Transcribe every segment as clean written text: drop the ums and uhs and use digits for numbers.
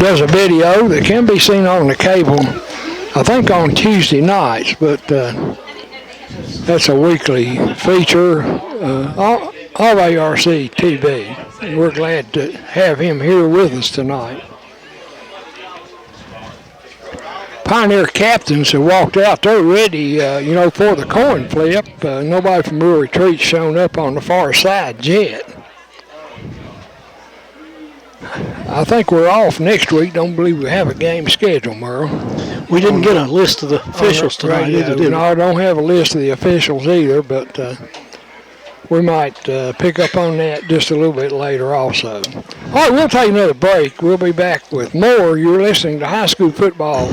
does a video that can be seen on the cable, I think on Tuesday nights, but that's a weekly feature of ARC TV. And we're glad to have him here with us tonight. Pioneer captains have walked out. They're ready, for the coin flip. Nobody from Rural Retreat shown up on the far side yet. I think we're off next week. Don't believe we have a game scheduled, Merle. We didn't get a list of the officials tonight either, did we? No, I don't have a list of the officials either, but we might pick up on that just a little bit later also. All right, we'll take another break. We'll be back with more. You're listening to high school football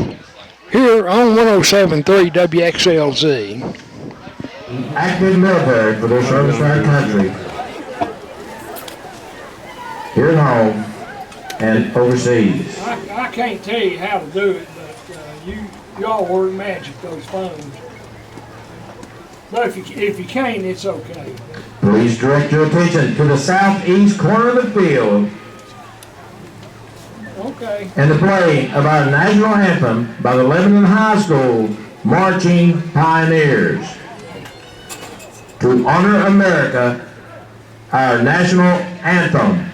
here on 107.3 WXLZ. Active military for their service to our country, here at home and overseas. I can't tell you how to do it, but y'all work magic, those phones. But if you can't, it's okay. Please direct your attention to the southeast corner of the field. Okay. And the play of our national anthem by the Lebanon High School Marching Pioneers. To honor America, our national anthem.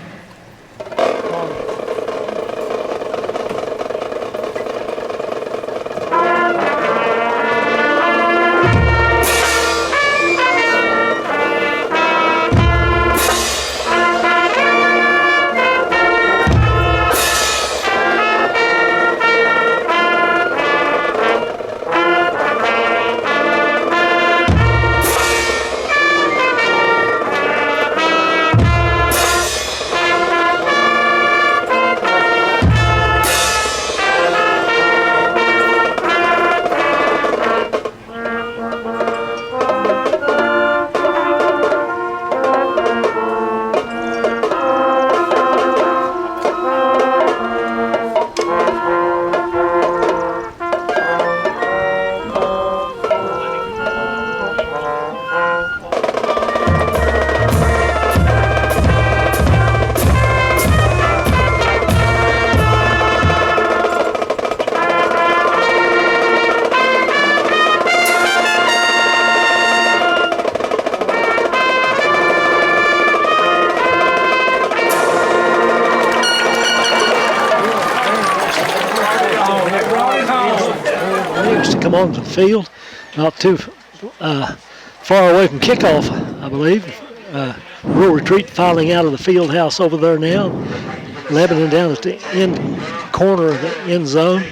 On the field, not too far away from kickoff, I believe. Rural Retreat filing out of the field house over there now. Lebanon down at the end corner of the end zone.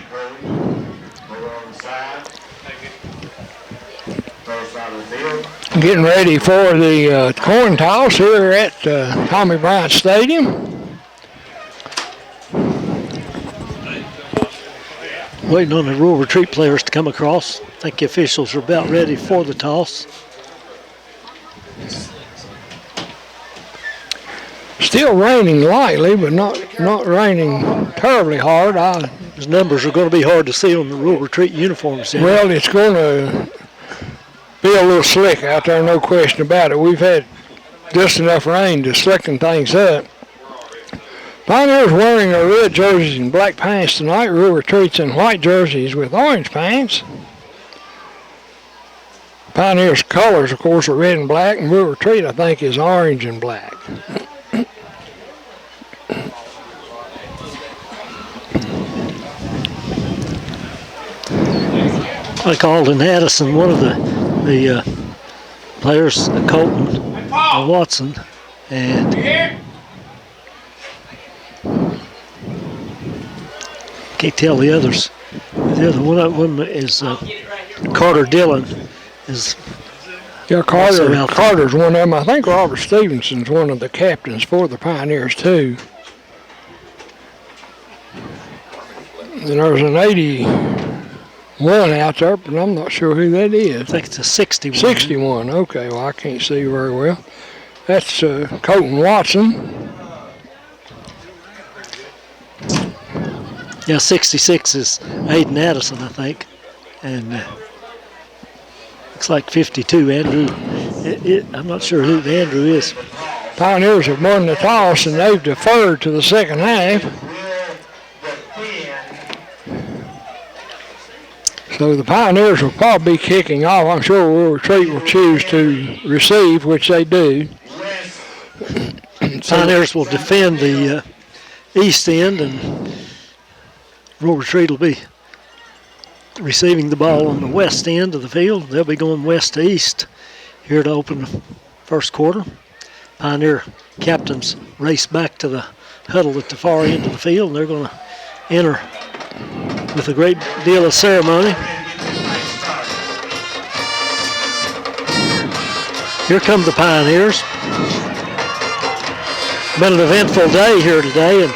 Getting ready for the coin toss here at Tommy Bryant Stadium. Waiting on the Rural Retreat players to come across. I think the officials are about ready for the toss. Still raining lightly, but not raining terribly hard. Those numbers are going to be hard to see on the Rural Retreat uniforms. Well, it's going to be a little slick out there, no question about it. We've had just enough rain to slicken things up. Pioneers wearing their red jerseys and black pants tonight. Rural Retreats in white jerseys with orange pants. Pioneers' colors, of course, are red and black, and Rural Retreat, I think, is orange and black. Like Alden Addison, one of the players, Colton Watson, and can't tell the others. The other one is Carter Dillon. Carter's one of them. I think Robert Stevenson's one of the captains for the Pioneers too. And there's an 81 out there, but I'm not sure who that is. I think it's a 61. 61. Okay. Well, I can't see very well. That's Colton Watson. Yeah, 66 is Aiden Addison, I think. And looks like 52, Andrew. I'm not sure who Andrew is. Pioneers have won the toss, and they've deferred to the second half. So the Pioneers will probably be kicking off. I'm sure Rural Retreat will choose to receive, which they do. Pioneers will defend the east end, and Rural Retreat will be receiving the ball on the west end of the field. They'll be going west to east here to open the first quarter. Pioneer captains race back to the huddle at the far end of the field, and they're going to enter with a great deal of ceremony. Here come the Pioneers. Been an eventful day here today, and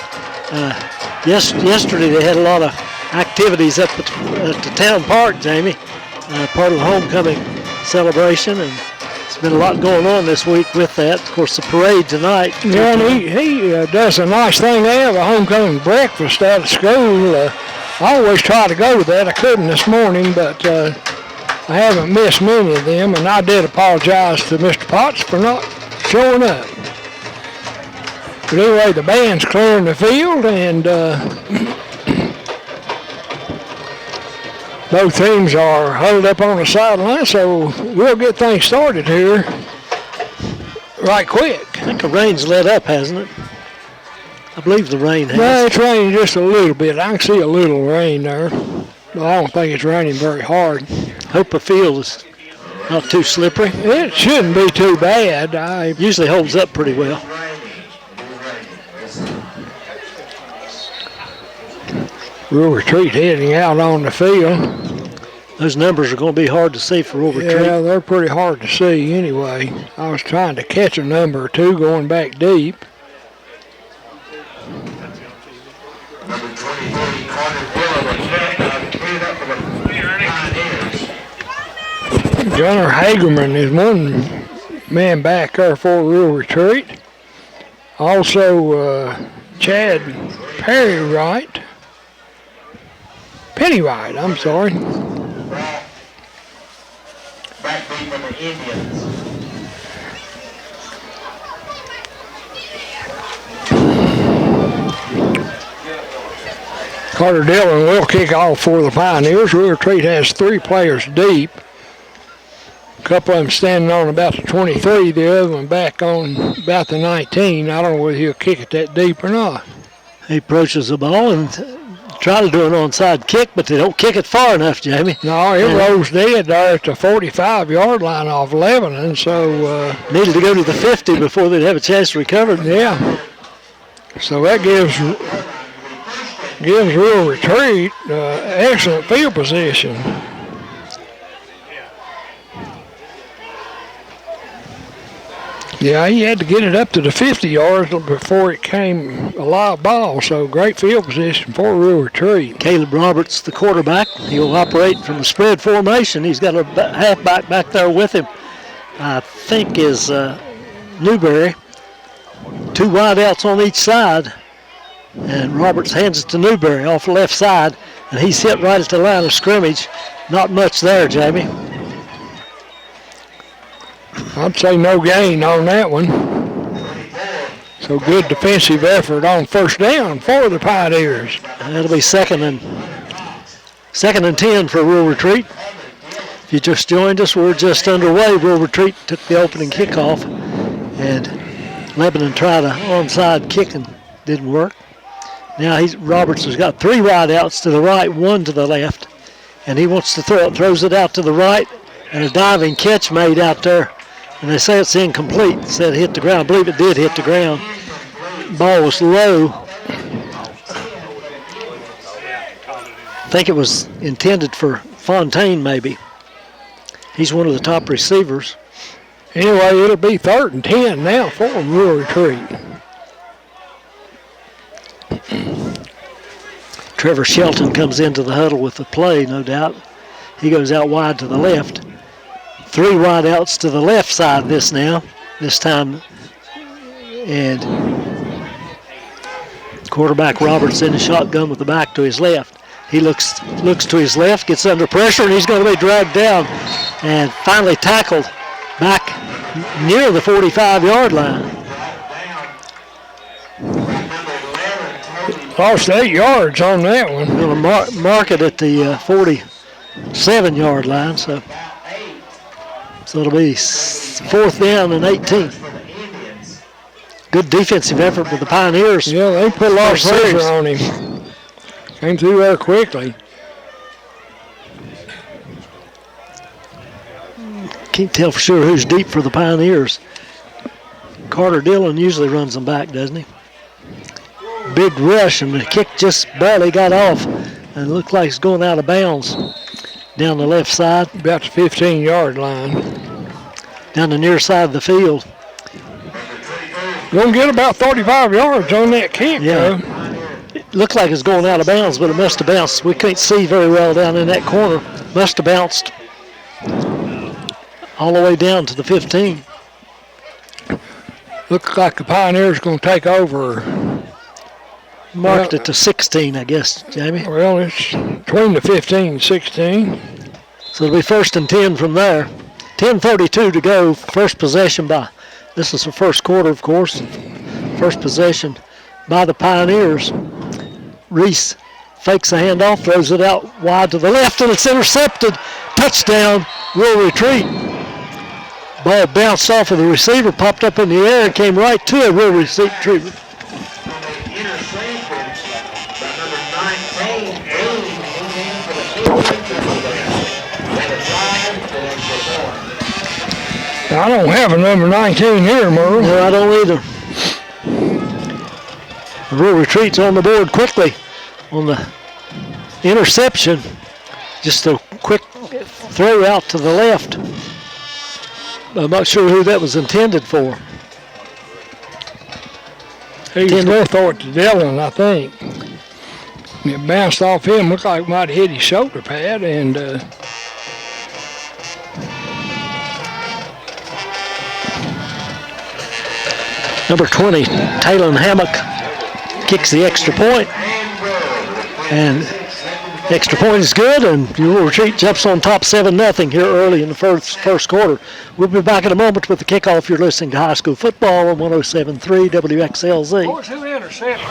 yesterday they had a lot of activities up at the town park, Jamie, part of the homecoming celebration, and there's been a lot going on this week with that. Of course, the parade tonight. Yeah, and he does a nice thing. They have a homecoming breakfast out of school. I always try to go to that. I couldn't this morning, but I haven't missed many of them, and I did apologize to Mr. Potts for not showing up. But anyway, the band's clearing the field, and both teams are huddled up on the sideline, so we'll get things started here right quick. I think the rain's let up, hasn't it? I believe the rain has. No, it's raining just a little bit. I can see a little rain there, but I don't think it's raining very hard. Hope the field is not too slippery. It shouldn't be too bad. It usually holds up pretty well. Rural Retreat heading out on the field. Those numbers are going to be hard to see for Rural Retreat. Yeah, they're pretty hard to see anyway. I was trying to catch a number or two going back deep. Number 23, Carter Dillon, cleared up for the Pioneers. Gunnar Hagerman is one man back there for Rural Retreat. Also, Chad Pennywright, I'm sorry. Backbeat from the Indians. Carter Dillon will kick off for the Pioneers. Rural Retreat has 3 players deep. A couple of them standing on about the 23, the other one back on about the 19. I don't know whether he'll kick it that deep or not. He approaches the ball and try to do an onside kick, but they don't kick it far enough, Jamie. No, it rolls dead there at the 45-yard line off Lebanon, so... needed to go to the 50 before they'd have a chance to recover. Yeah. So that gives Rural Retreat excellent field position. Yeah, he had to get it up to the 50 yards before it came a live ball, so great field position for Rural Retreat. Caleb Roberts, the quarterback, he'll operate from the spread formation. He's got a halfback back there with him, I think is Newberry. 2 wideouts on each side, and Roberts hands it to Newberry off the left side, and he's hit right at the line of scrimmage. Not much there, Jamie. I'd say no gain on that one. So good defensive effort on first down for the Pioneers. That'll be second and 10 for Rural Retreat. If you just joined us, we're just underway. Rural Retreat took the opening kickoff, and Lebanon tried an onside kick and didn't work. Now Roberts has got 3 wideouts to the right, 1 to the left, and he wants to throw it, throws it out to the right, and a diving catch made out there. And they say it's incomplete. It said it hit the ground. I believe it did hit the ground. Ball was low. I think it was intended for Fontaine, maybe. He's one of the top receivers. Anyway, it'll be 3rd and 10 now for Rural Retreat. Trevor Shelton comes into the huddle with the play, no doubt. He goes out wide to the left. 3 wideouts to the left side this time. And quarterback Roberts in the shotgun with the back to his left. He looks to his left, gets under pressure, and he's going to be dragged down and finally tackled back near the 45-yard line. Lost 8 yards on that one. Going to mark it at the 7-yard line. So it'll be 4th down and 18. Good defensive effort by the Pioneers. Yeah, they put a lot of pressure on him. Came through there quickly. Can't tell for sure who's deep for the Pioneers. Carter Dillon usually runs them back, doesn't he? Big rush, and the kick just barely got off, and it looked like it's going out of bounds down the left side. About the 15-yard line. Down the near side of the field. Gonna get about 35 yards on that kick, Yeah. though. It looked like it's going out of bounds, but it must have bounced. We can't see very well down in that corner. Must have bounced all the way down to the 15. Looks like the Pioneers going to take over. Marked it to 16, I guess, Jamie. Well, it's between the 15 and 16. So it'll be 1st and 10 from there. 10:32 to go. First possession by, this is the first quarter, of course. First possession by the Pioneers. Reese fakes a handoff, throws it out wide to the left, and it's intercepted. Touchdown, will retreat. Ball bounced off of the receiver, popped up in the air, and came right to a real retreat. I don't have a number 19 here, Merle. No, I don't either. The real retreat's on the board quickly on the interception. Just a quick throw out to the left. I'm not sure who that was intended for. He was going to throw it to Dillon, I think. And it bounced off him. Looked like it might have hit his shoulder pad. And number 20, Talon Hammock, kicks the extra point. And extra point is good, and your retreat jumps on top 7-0 here early in the first quarter. We'll be back in a moment with the kickoff. You're listening to high school football on 107.3 WXLZ. who intercepted?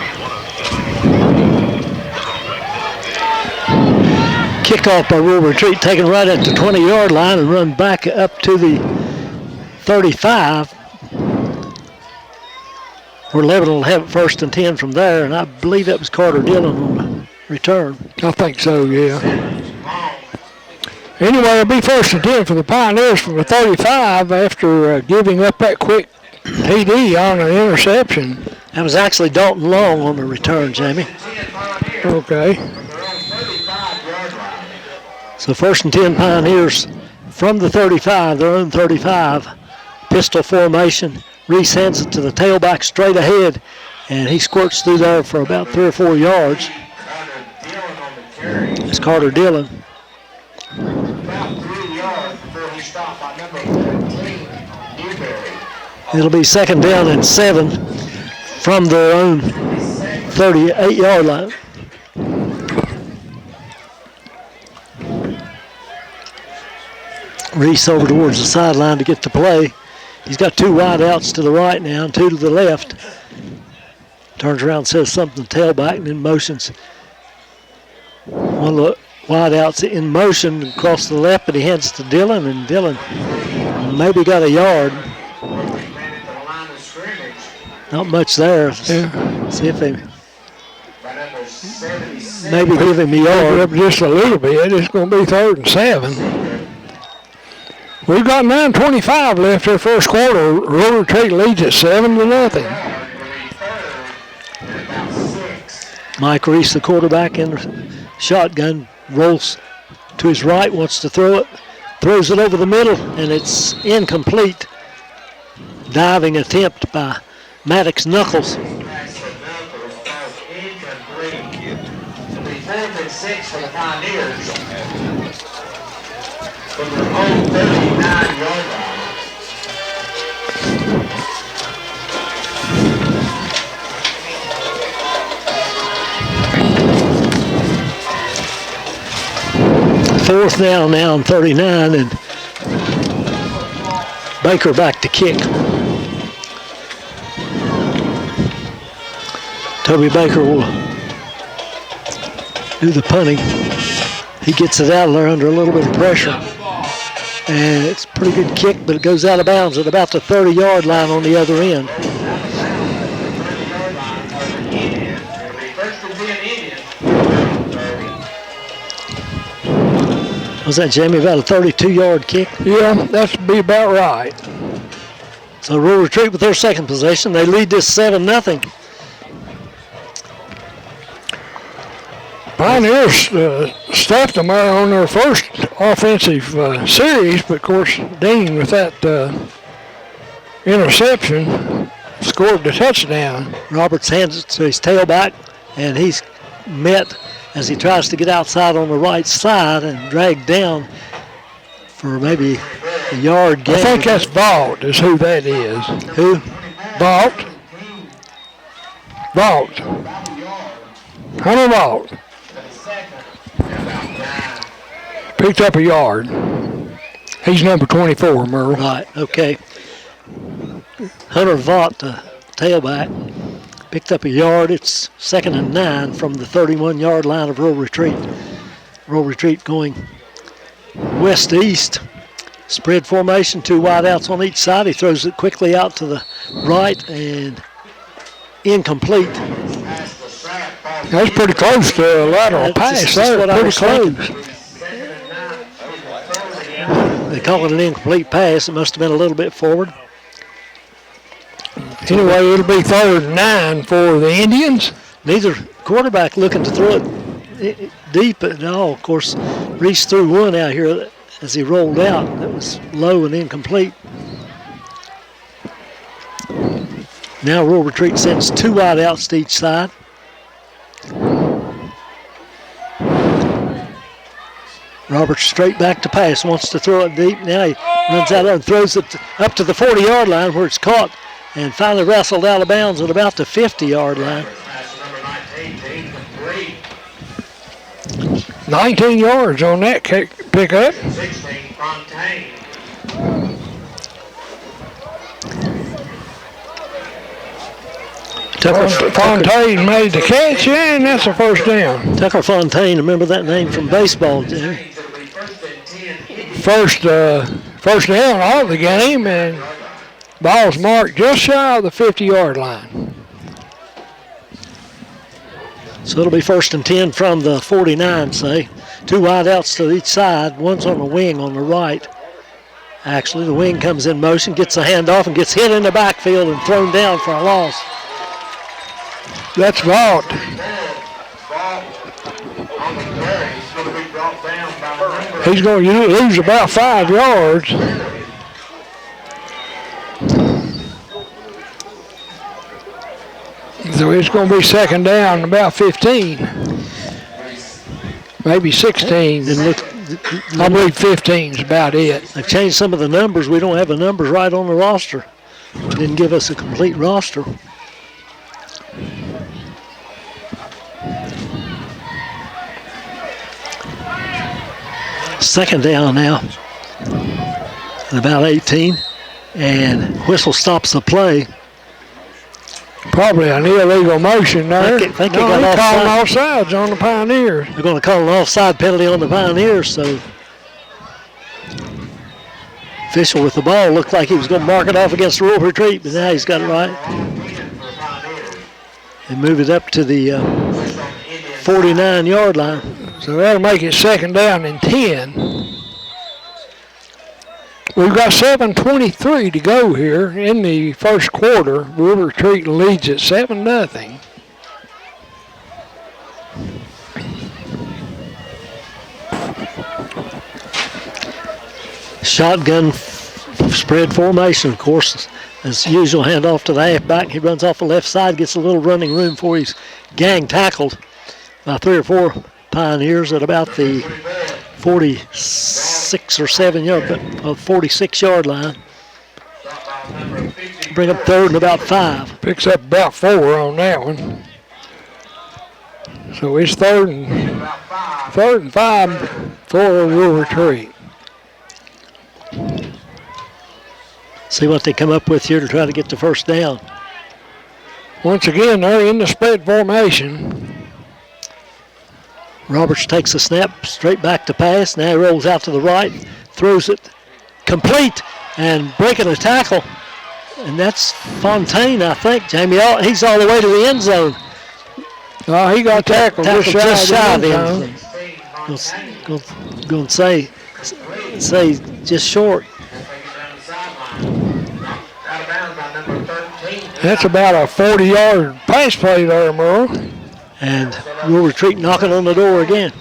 Kickoff by Rural Retreat, taken right at the 20-yard line and run back up to the 35. Where Lebanon will have it 1st and 10 from there, and I believe that was Carter Dillon on the return. I think so, yeah. Anyway, it'll be 1st and 10 for the Pioneers from the 35 after giving up that quick TD on an interception. That was actually Dalton Long on the return, Jamie. Okay. So 1st and 10 Pioneers from the 35, their own 35. Pistol formation. Reese hands it to the tailback straight ahead, and he squirts through there for about 3 or 4 yards. It's Carter Dillon. It'll be 2nd down and 7 from their own 38-yard line. Reese over towards the sideline to get the play. He's got 2 wide outs to the right now and 2 to the left. Turns around, says something to tailback, and then motions. One look, wide outs in motion across the left, but he hands it to Dillon, and Dillon maybe got a yard. Not much there. Yeah. See if they maybe give him a yard. Up just a little bit. It's going to be 3rd and 7. We've got 9:25 left here first quarter. Rural Retreat leads at 7-0. Mike Reese, the quarterback, in the shotgun, rolls to his right, wants to throw it, throws it over the middle, and it's incomplete. Diving attempt by Maddox Knuckles. 4th and 6 for the Pioneers. From their own 39-yard line. Fourth down now and 39, and Baker back to kick. Toby Baker will do the punting. He gets it out of there under a little bit of pressure. And it's a pretty good kick, but it goes out of bounds at about the 30-yard line on the other end. Was that, Jamie, about a 32-yard kick? Yeah, that should be about right. So Rural Retreat with their second possession. They lead this 7-0. Pioneers staffed them there on their first offensive series, but of course Dean with that interception scored the touchdown. Roberts hands it to his tailback, and he's met as he tries to get outside on the right side and dragged down for maybe a yard gain. I think that's Vaught is who that is. Who? Vaught. Vaught. Hunter Vaught. Picked up a yard. He's number 24, Merle. Right, okay. Hunter Vaught, the tailback, picked up a yard. It's 2nd and 9 from the 31-yard line of Rural Retreat. Rural Retreat going west-east. Spread formation, 2 wideouts on each side. He throws it quickly out to the right and incomplete. That's pretty close to a lateral pass. That's pretty close. They call it an incomplete pass. It must have been a little bit forward. Anyway, it'll be 3rd and 9 for the Indians. Neither quarterback looking to throw it deep at all. Of course, Reese threw one out here as he rolled out. That was low and incomplete. Now Rural Retreat sends 2 wideouts to each side. Roberts straight back to pass, wants to throw it deep. Now he runs out there and throws it up to the 40-yard line where it's caught and finally wrestled out of bounds at about the 50-yard line. 19 yards on that pickup. Fontaine made the catch, and that's a first down. Tucker Fontaine, remember that name from baseball, Jimmy? First down all the game, and ball's marked just shy of the 50-yard line. So it'll be 1st and 10 from the 49, say. 2 wideouts to each side. One's on the wing on the right. Actually, the wing comes in motion, gets a handoff, and gets hit in the backfield and thrown down for a loss. That's Vaught. He's going to lose about 5 yards. So it's going to be 2nd down, about 15. Maybe 16. I believe 15 is about it. They've changed some of the numbers. We don't have the numbers right on the roster. Didn't give us a complete roster. Second down now, at about 18, and whistle stops the play. Probably an illegal motion there. Think he No, got they're calling offside. offsides on the Pioneers. They're going to call an offside penalty on the Pioneers, so official with the ball looked like he was going to mark it off against Rural Retreat, but now he's got it right. And move it up to the 49-yard line. So that'll make it 2nd down and 10. We've got 7:23 to go here in the first quarter. Rural Retreat leads at 7-0. Shotgun spread formation, of course. As usual, hand off to the halfback. He runs off the left side, gets a little running room before he's gang tackled by 3 or 4 Pioneers at about the 46 or 7 yard, 46-yard line. Bring up 3rd and about 5. Picks up about 4 on that one. So it's 3rd and 5 for Rural Retreat. See what they come up with here to try to get the first down. Once again, they're in the spread formation. Roberts takes a snap straight back to pass. Now he rolls out to the right, throws it complete, and breaking a tackle. And that's Fontaine, I think, Jamie. He's all the way to the end zone. Oh, he got tackled just shy of the end zone. Going to say just short. That's about a 40-yard pass play there, Merle. And we'll retreat, knocking on the door again.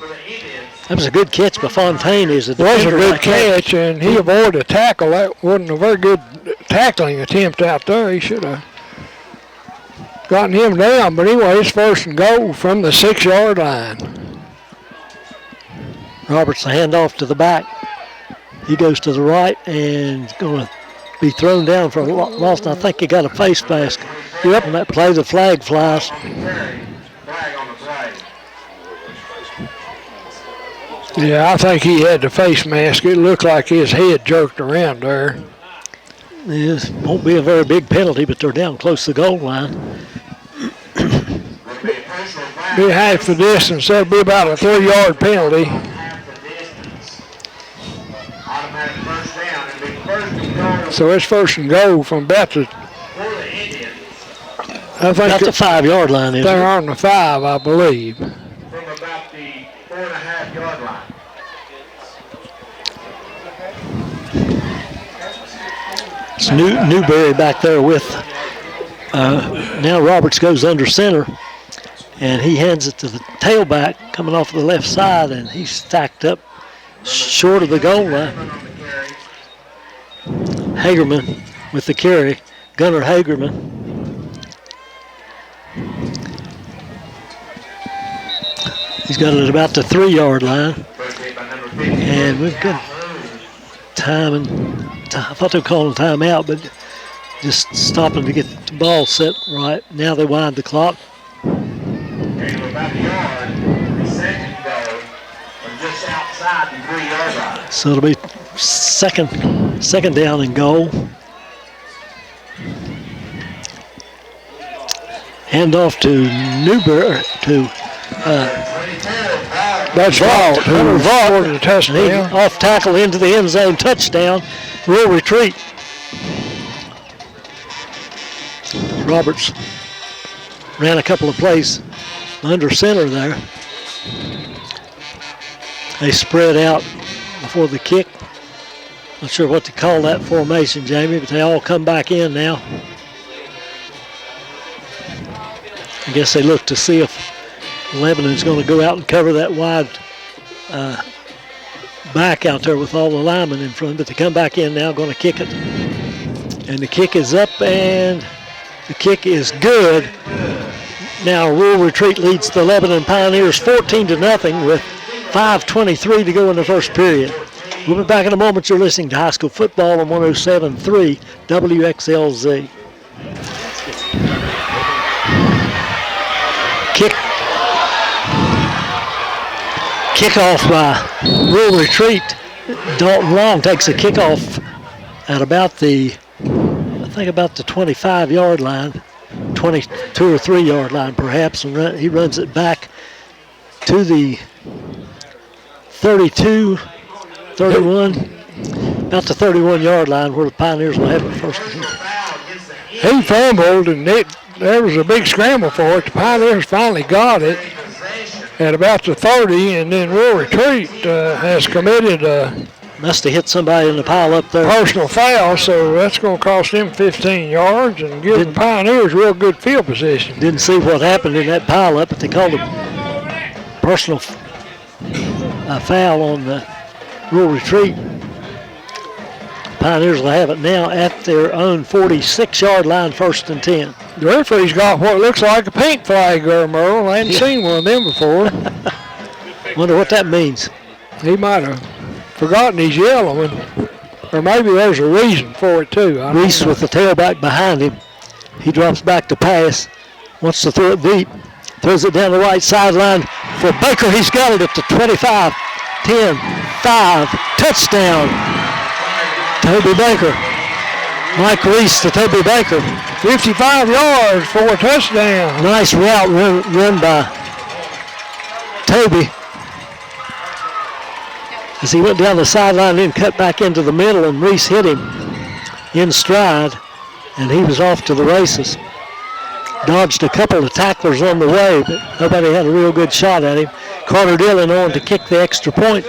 That was a good catch by Fontaine. It was a good catch, and he avoided a tackle. That wasn't a very good tackling attempt out there. He should have gotten him down. But anyway, it's first and goal from the 6-yard line. Roberts, a handoff to the back. He goes to the right and going to be thrown down for a loss. I think he got a face mask. Yep. On that play, the flag flies. Yeah, I think he had the face mask. It looked like his head jerked around there. This won't be a very big penalty, but they're down close to the goal line. Be half the distance. That'll be about a 3-yard penalty. So it's first and goal from about the, I think about the 5-yard line. They're on the 5, I believe. From about the 4.5-yard line. It's Newberry back there with, now Roberts goes under center, and he hands it to the tailback coming off the left side, and he's stacked up short of the goal line. Hagerman with the carry, Gunnar Hagerman. He's got it at about the 3-yard line. And we've got time, and I thought they were calling a timeout, but just stopping to get the ball set right. Now they wind the clock. So it'll be second down and goal. Hand off to Newberry to that's Vaught. Hunter Vaught, the touchdown. Off tackle into the end zone, touchdown. We'll retreat. Roberts ran a couple of plays under center there. They spread out before the kick. Not sure what to call that formation, Jamie, but they all come back in now. I guess they look to see if Lebanon's going to go out and cover that wide back out there with all the linemen in front, but they come back in now, going to kick it. And the kick is up, and the kick is good. Now Rural Retreat leads the Lebanon Pioneers 14-0 with 5:23 to go in the first period. We'll be back in a moment. You're listening to high school football on 107.3 WXLZ. Kickoff by Rural Retreat. Dalton Long takes a kickoff at about the 25-yard line, 22 or 3-yard line perhaps, and he runs it back to the 32, 31, about the 31-yard line where the Pioneers will have it first. He fumbled, and there was a big scramble for it. The Pioneers finally got it at about the 30, and then Rural Retreat has committed a must have hit somebody in the pile up there. Personal foul, so that's going to cost them 15 yards and give the Pioneers real good field position. Didn't see what happened in that pile up, but they called a personal foul on the Rural Retreat. Pioneers will have it now at their own 46-yard line, 1st and 10. The referee's got what looks like a pink flag there, Merle. I hadn't seen one of them before. Wonder what that means. He might have forgotten his yellow one, or maybe there's a reason for it too. Reese with the tailback behind him. He drops back to pass, wants to throw it deep, throws it down the right sideline for Baker. He's got it at the 25, 10, 5, touchdown. Toby Baker. Mike Reese to Toby Baker. 55 yards for a touchdown. Nice route run by Toby. as he went down the sideline, then cut back into the middle, and Reese hit him in stride, and he was off to the races. Dodged a couple of tacklers on the way, but nobody had a real good shot at him. Carter Dillon on to kick the extra point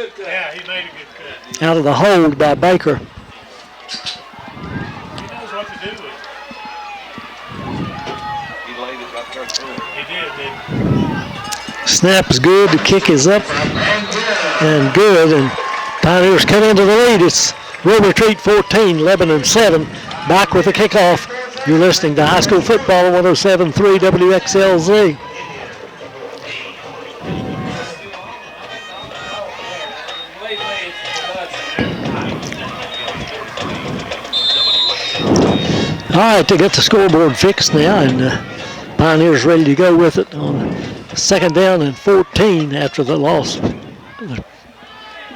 out of the hold by Baker. He knows what to do with it. He laid it right there through. He did, didn't he? Snap is good. The kick is up and good. And Pioneers come into the lead. It's Will Retreat 14, Lebanon 7. Back with the kickoff. You're listening to High School Football on 107.3 WXLZ. All right, they got the scoreboard fixed now, and Pioneers ready to go with it on 2nd down and 14 after the loss.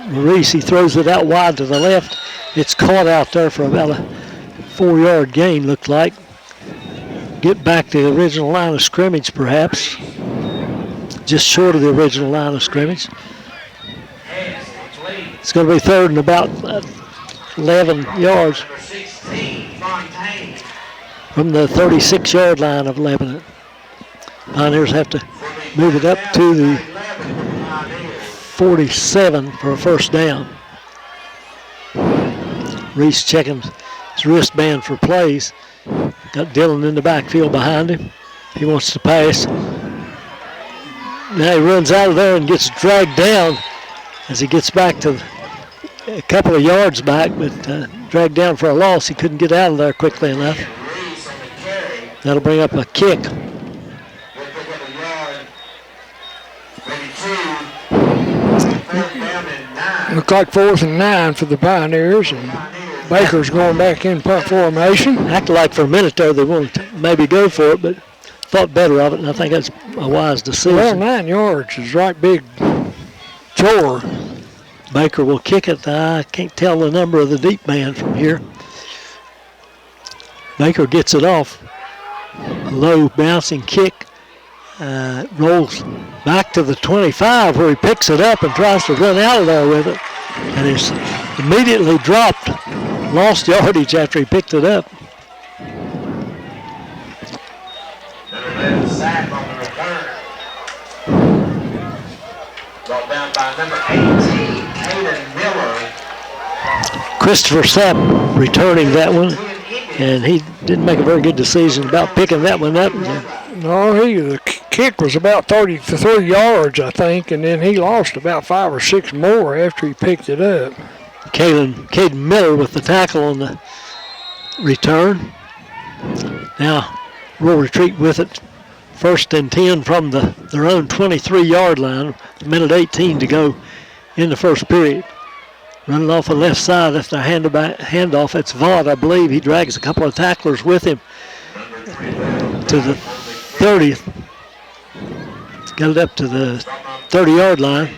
Maurice, he throws it out wide to the left. It's caught out there for about a 4-yard gain, looked like. Get back to the original line of scrimmage, perhaps. Just short of the original line of scrimmage. It's going to be 3rd and about 11 yards from the 36-yard line of Lebanon. Pioneers have to move it up to the 47 for a 1st down. Reese checking his wristband for plays. Got Dillon in the backfield behind him. He wants to pass. Now he runs out of there and gets dragged down as he gets back to a couple of yards back, but dragged down for a loss. He couldn't get out of there quickly enough. That'll bring up a kick. Looks like 4th and 9 for the Pioneers, and Baker's going back in punt formation. Acted like for a minute there they wanted to maybe go for it, but thought better of it, and I think that's a wise decision. Well, 9 yards is right big chore. Baker will kick it. I can't tell the number of the deep man from here. Baker gets it off. A low bouncing kick. Rolls back to the 25 where he picks it up and tries to run out of there with it. And it's immediately dropped. Lost yardage after he picked it up. Sack on the return. Brought down by number 18, Caden Miller. Christopher Sapp returning that one, and he didn't make a very good decision about picking that one up. No, the kick was about 33 yards, I think, and then he lost about 5 or 6 more after he picked it up. Caden Miller with the tackle on the return. Now, we'll retreat with it. 1st and 10 from their own 23-yard line. A minute 18 to go in the 1st period. Running off the left side, that's their handoff. It's Vaught, I believe. He drags a couple of tacklers with him to the 30th. Got it up to the 30-yard line.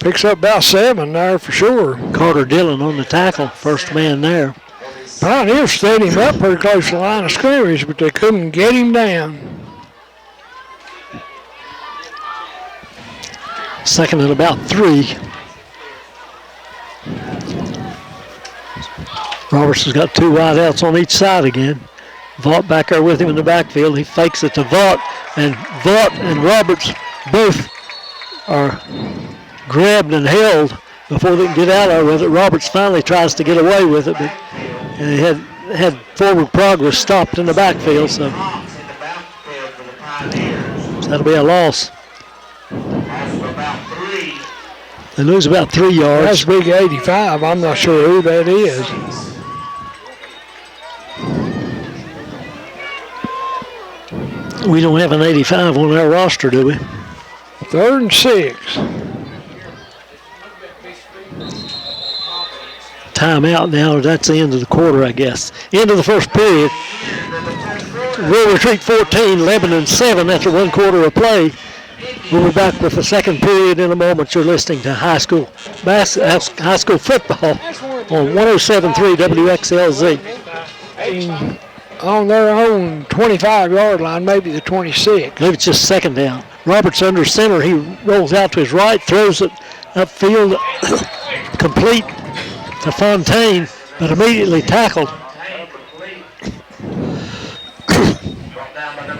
Picks up about 7 there for sure. Carter Dillon on the tackle, 1st man there. Pioneers stayed him up pretty close to the line of scrimmage, but they couldn't get him down. 2nd and about 3. Roberts has got 2 wideouts on each side again. Vaught back there with him in the backfield. He fakes it to Vaught and Roberts both are grabbed and held before they can get out of it with it. Roberts finally tries to get away with it, but he had forward progress stopped in the backfield, so that'll be a loss. They lose about 3 yards. That's big 85. I'm not sure who that is. We don't have an 85 on our roster, do we? 3rd and 6. Timeout now. That's the end of the quarter, I guess. End of the 1st period. We'll retreat 14, Lebanon 7 after 1 quarter of play. We'll be back with the 2nd period in a moment. You're listening to high school football on 107.3 WXLZ. On their own 25-yard line, maybe the 26. Maybe it's just 2nd down. Roberts under center. He rolls out to his right, throws it upfield, complete to Fontaine, but immediately tackled.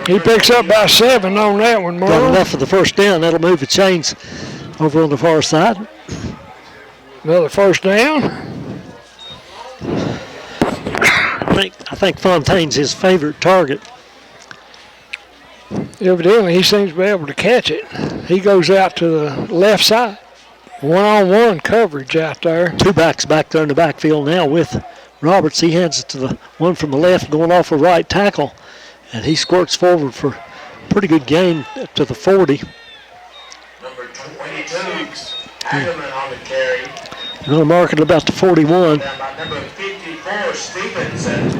He picks up about 7 on that one, Got Merle. enough for the first down. That'll move the chains over on the far side. Another first down. I think Fontaine's his favorite target. Evidently, he seems to be able to catch it. He goes out to the left side. One-on-one coverage out there. Two backs back there in the backfield now with Roberts. He hands it to the one from the left going off a right tackle. And he squirts forward for a pretty good gain up to the 40. Number 22, Hagerman on the carry. They're going to mark it about the 41. Down by number 54, Stevenson.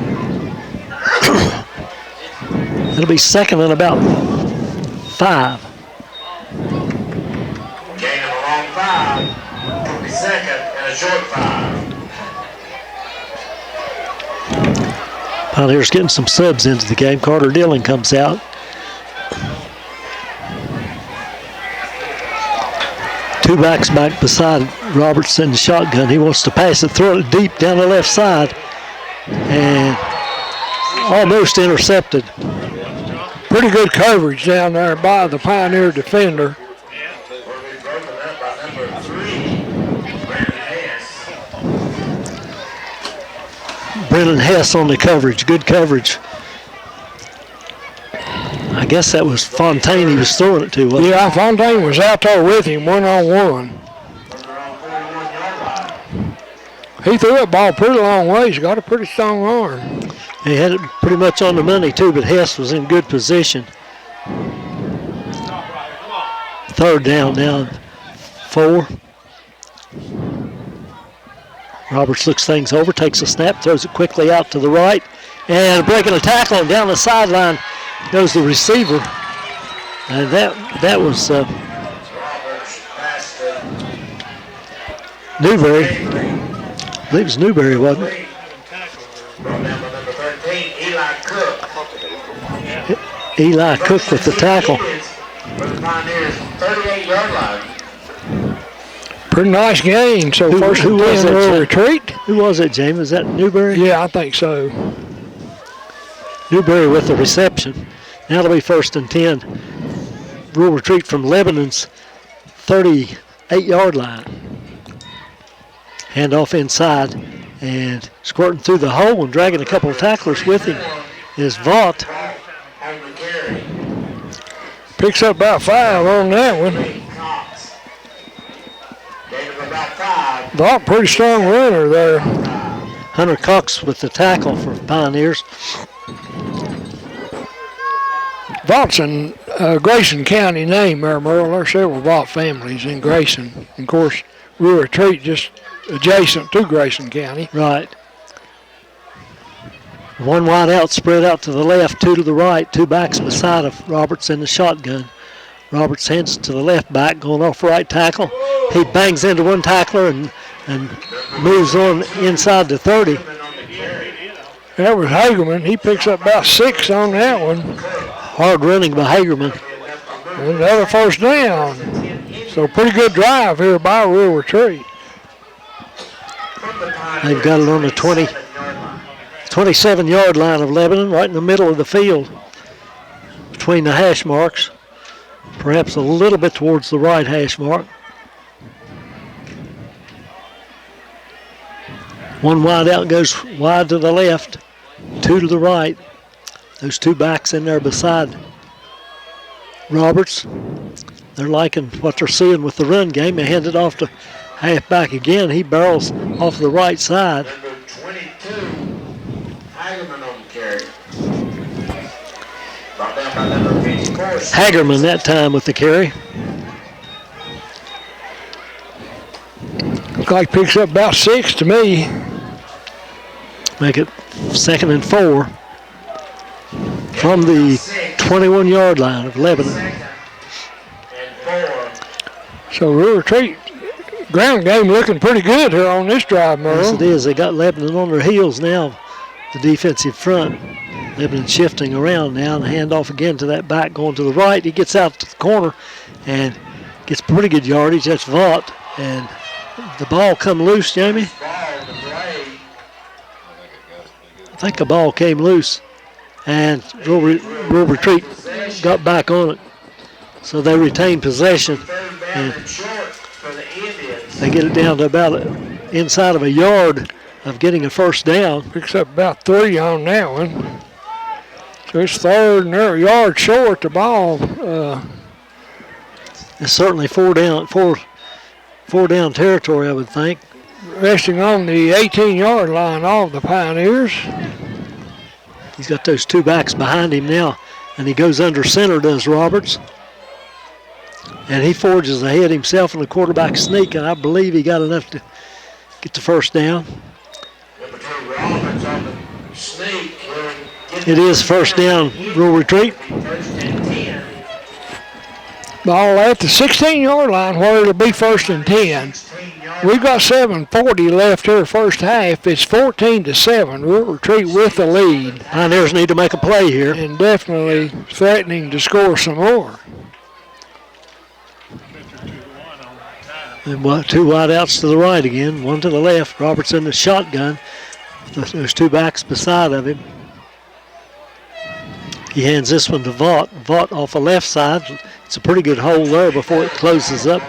It'll be second and about 5. Gain of a long 5. It'll be second and a short 5. Pioneers getting some subs into the game. Carter Dillon comes out. Two backs back beside Roberts in the shotgun. He wants to pass it, throw it deep down the left side, and almost intercepted. Pretty good coverage down there by the Pioneer defender. Will be broken up by number 3, Brandon Hess. Brennan Hess on the coverage. Good coverage. I guess that was Fontaine he was throwing it to, wasn't it? Yeah, Fontaine was out there with him one-on-one. He threw that ball pretty long ways. He's got a pretty strong arm. He had it pretty much on the money, too, but Hess was in good position. Third down now, 4. Roberts looks things over, takes a snap, throws it quickly out to the right, and breaking a tackle and down the sideline goes the receiver. And that was Newberry. I believe it was Newberry, wasn't it? Brought down by number 13, Eli Cook. Eli Cook with the tackle. For the Pioneers, 38-yard line. Pretty nice gain. So first who and was 10, that, little Jim? retreat. Who was that, James? Was that Newberry? Yeah, I think so. Newberry with the reception. Now it'll be first and 10. Rule retreat from Lebanon's 38-yard line. Handoff inside and squirting through the hole and dragging a couple of tacklers with him is Vaught. On the carry. Picks up about 5 on that one. Cox. Gain of about 5. Vaught, pretty strong runner there. Hunter Cox with the tackle for Pioneers. Vaught's in Grayson County name there, Merle. There are several Vaught families in Grayson. And of course, Rural Retreat just adjacent to Grayson County. Right. One wide out, spread out to the left, 2 to the right, 2 backs beside of Roberts in the shotgun. Roberts hands it to the left back, going off right tackle. He bangs into one tackler and moves on inside the 30. That was Hagerman. He picks up about 6 on that one. Hard running by Hagerman. And another first down. So pretty good drive here by Rural Retreat. They've got it on the 27-yard line of Lebanon, right in the middle of the field, between the hash marks, perhaps a little bit towards the right hash mark. One wide out goes wide to the left, 2 to the right. Those 2 backs in there beside Roberts. They're liking what they're seeing with the run game. They hand it off to halfback again. He barrels off the right side. Number 22, Hagerman on the carry. Brought down by number 54. Hagerman that time with the carry. Looks like picks up about 6 to me. Make it second and 4 from the 21-yard line of Lebanon. Second and 4. So Rural Retreat ground game looking pretty good here on this drive, Yes, Merle. it is. They got Lebanon on their heels now, the defensive front. Lebanon shifting around now and hand off again to that back going to the right. He gets out to the corner and gets pretty good yardage. That's Vaught. And the ball come loose, Jamie. I think the ball came loose. And Rural Retreat got back on it. So they retain possession. And they get it down to about inside of a yard of getting a first down. Picks up about 3 on that one. So it's third and they're a yard short the ball. It's certainly four down territory, I would think. Resting on the 18-yard line of the Pioneers. He's got those 2 backs behind him now, and he goes under center, does Roberts. And he forges ahead himself in the quarterback sneak, and I believe he got enough to get the first down. It is first down, Rural Retreat. Ball at the 16-yard line where it'll be first and 10. We've got 7:40 left here first half. It's 14-7. We'll retreat with the lead. Pioneers need to make a play here. And definitely threatening to score some more. And 2 wideouts to the right again, 1 to the left. Roberts in the shotgun. There's 2 backs beside of him. He hands this one to Vaught. Vaught off the left side. It's a pretty good hole there before it closes up.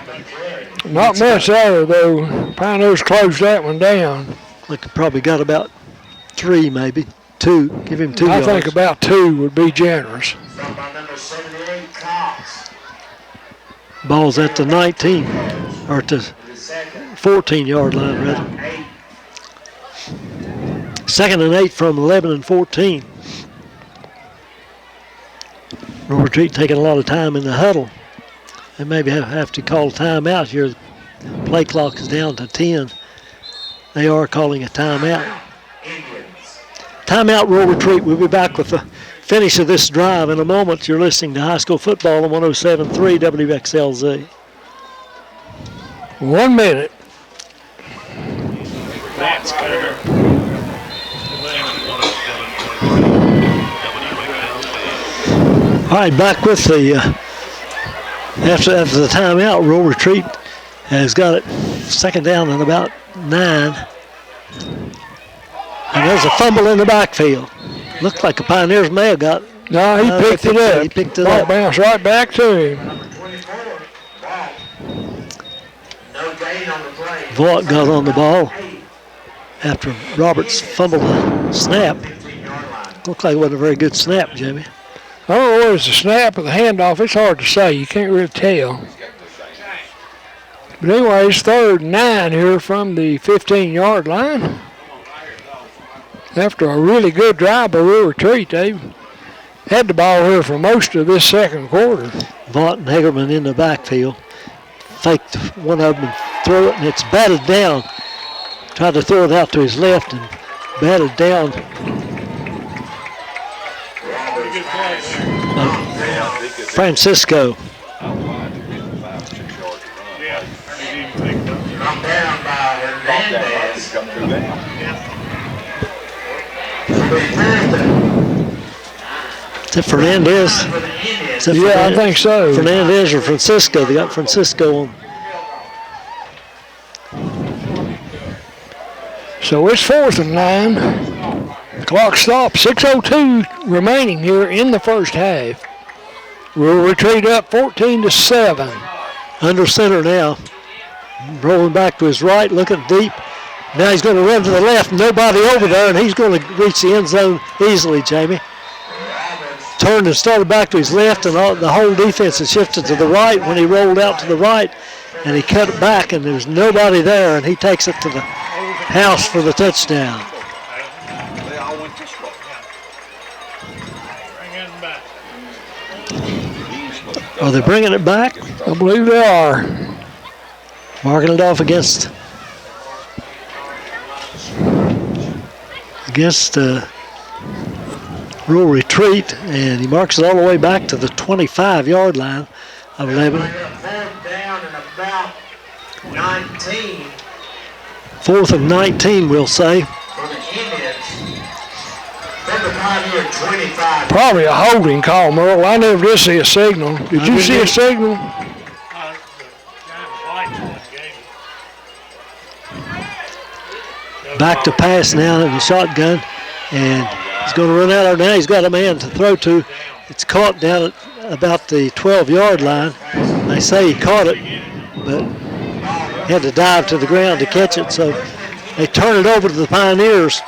Not much there, though. Pioneers closed that one down. Like probably got about 3, maybe 2. Give him 2 yards. I think about 2 would be generous. Ball's at the 19, or at the 14-yard line, rather. 2nd and 8 from Lebanon 14. Rural Retreat taking a lot of time in the huddle. They maybe have to call a timeout here. The play clock is down to 10. They are calling a timeout. Timeout, Rural Retreat. We'll be back with the finish of this drive in a moment. You're listening to high school football on 107.3 WXLZ. 1 minute. That's better. All right, back with the after the timeout. Rural Retreat has got it 2nd down and about 9. And there's a fumble in the backfield. Looked like the Pioneers may have got. No, he picked it up. He picked it Ball up. bounced right back to him. Vaught got on the ball after Roberts fumbled the snap. Looked like it wasn't a very good snap, Jimmy. I don't know whether it's the snap or the handoff. It's hard to say. You can't really tell. But anyway, it's 3rd and 9 here from the 15-yard line. After a really good drive by Rural Retreat, they had the ball here for most of this 2nd quarter. Vaught and Hegerman in the backfield. Faked one of them and threw it, and it's batted down. Tried to throw it out to his left and batted down. Francisco. Is it Fernandez? Yeah, I think so. Fernandez or Francisco. They got Francisco on. So it's 4th and 9. Clock stops. 6:02 remaining here in the first half. Rural Retreat up 14-7. Under center now. Rolling back to his right, looking deep. Now he's going to run to the left. Nobody over there, and he's going to reach the end zone easily, Jamie. Turned and started back to his left, and the whole defense had shifted to the right when he rolled out to the right, and he cut it back, and there's nobody there, and he takes it to the house for the touchdown. They all went this way. Bring it back. Are they bringing it back? I believe they are. Marking it off against Rural Retreat, and he marks it all the way back to the 25-yard line of Lebanon. 4th down and about 19 4th and 19, we'll say. for the Indians. From the Pioneer 25. Probably a holding call, Merle. I never did see a signal. Did you see a signal? Back to pass now in the shotgun. And he's going to run out there now. He's got a man to throw to. It's caught down at about the 12-yard line. They say he caught it, but he had to dive to the ground to catch it. So they turn it over to the Pioneers.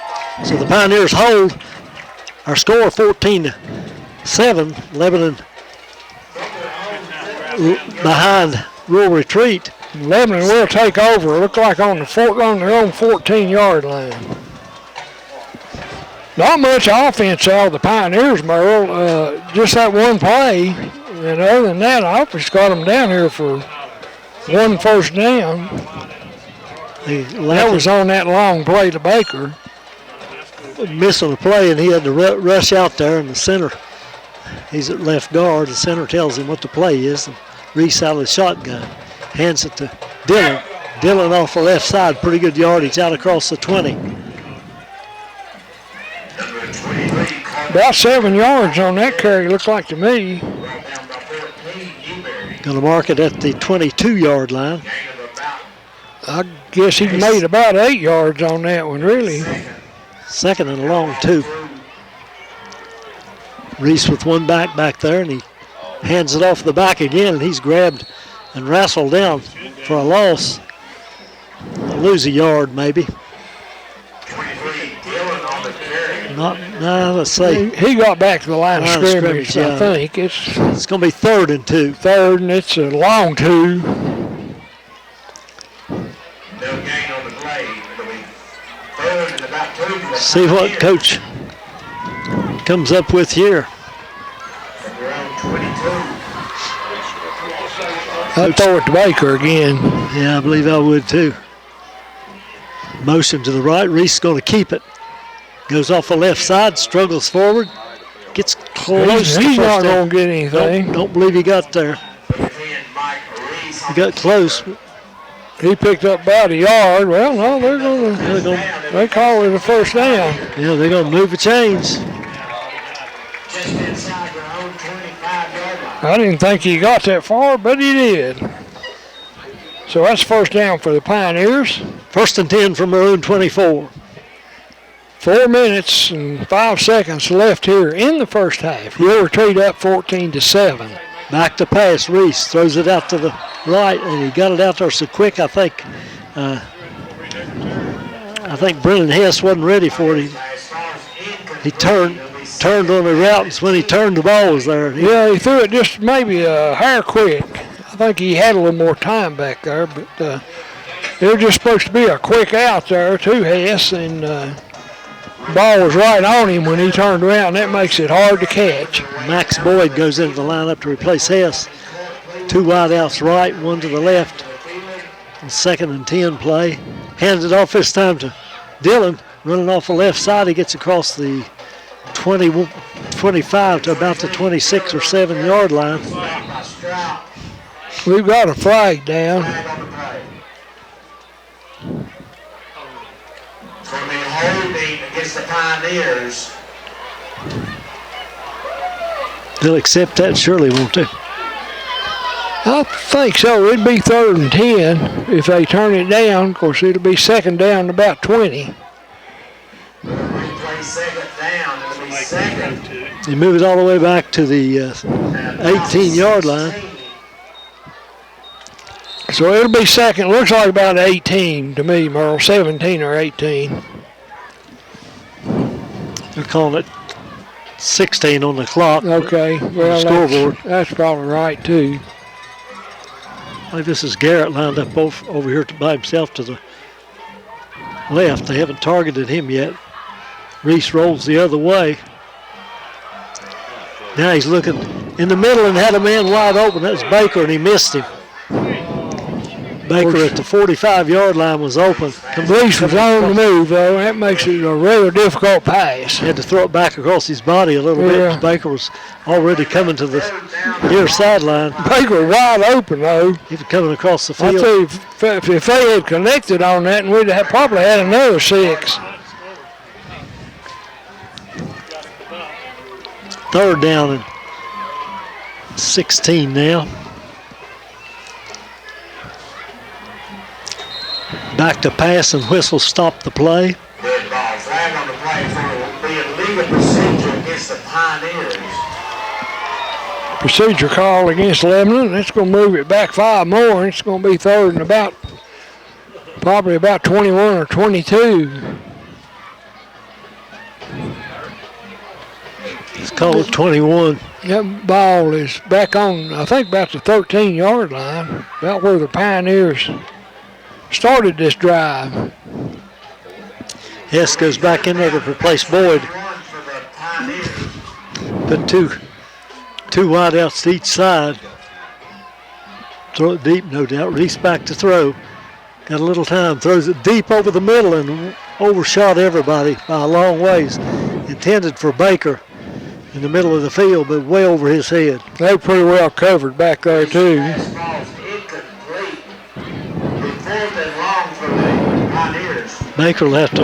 So the Pioneers hold our score 14-7. Lebanon behind Rural Retreat. Lebanon will take over. Look like on their own 14-yard line. Not much offense out of the Pioneers, Merle. Just that one play. And other than that, I just got them down here for one first down. That was on that long play to Baker. Missing a play, and he had to rush out there in the center. He's at left guard. The center tells him what the play is. And Reese out of the shotgun. Hands it to Dillon. Dillon off the left side. Pretty good yardage out across the 20. About 7 yards on that carry, looked like to me. Going to mark it at the 22-yard line. I guess he made about 8 yards on that one, really. Second and a long 2. Reese with one back there, and he hands it off the back again, and he's grabbed and wrestled down for a loss. Lose a yard, maybe. Let's see. He got back to the line of scrimmage, yeah. I think. It's going to be 3rd and 2. 3rd, and it's a long 2. See what Coach comes up with here. I'd throw it to Baker again. Yeah, I believe I would too. Motion to the right. Reese is going to keep it. Goes off the left side, struggles forward, gets close. He's not going to get anything. Don't believe he got there. He got close. He picked up about a yard. Well, no, they call it a first down. Yeah, they're going to move the chains. I didn't think he got that far, but he did. So that's first down for the Pioneers. 1st and 10 from their own 24. 4 minutes and 5 seconds left here in the first half. Rural Retreat up 14-7. Back to pass. Reese throws it out to the right, and he got it out there so quick. I think Brennan Hess wasn't ready for it. He turned on the route, and when he turned, the ball was there. Yeah, he threw it just maybe a hair quick. I think he had a little more time back there, but it was just supposed to be a quick out there to Hess, and ball was right on him when he turned around. That makes it hard to catch. Max Boyd goes into the lineup to replace Hess. 2 wide outs right, 1 to the left. And 2nd and 10 play. Hands it off this time to Dillon. Running off the left side, he gets across the 25 to about the 26 or 7-yard line. We've got a flag down. From the holding against the Pioneers. They'll accept that surely, won't they? I think so. It'd be 3rd and 10 if they turn it down. Of course, it'll be 2nd down to about 20. Replay 2nd down. It'll be 2nd. They move it all the way back to the 18-yard line. So it'll be 2nd. Looks like about 18 to me, Merle. 17 or 18. They're calling it 16 on the clock. Okay. Well, scoreboard. That's probably right, too. I think this is Garrett lined up over here by himself to the left. They haven't targeted him yet. Reese rolls the other way. Now he's looking in the middle and had a man wide open. That was Baker, and he missed him. Baker at the 45-yard line was open. Reese was on the move, though. That makes it a rather difficult pass. He had to throw it back across his body a little bit. Baker was already coming to the near sideline. Baker wide open, though. He was coming across the field. I tell you, if they had connected on that, and we'd have probably had another 6. 3rd down and 16 now. Back to pass and whistle stop the play. Good ball. Flag on the play for illegal procedure against the Pioneers. Procedure call against Lebanon. It's going to move it back 5 more. It's going to be third and probably about 21 or 22. It's called 21. That ball is back on, I think, about the 13-yard line, about where the Pioneers started this drive. Hess goes back in there to replace Boyd. Put two wideouts to each side. Throw it deep, no doubt. Reese back to throw. Got a little time. Throws it deep over the middle and overshot everybody by a long ways. Intended for Baker in the middle of the field, but way over his head. They were pretty well covered back there, too. Baker will have to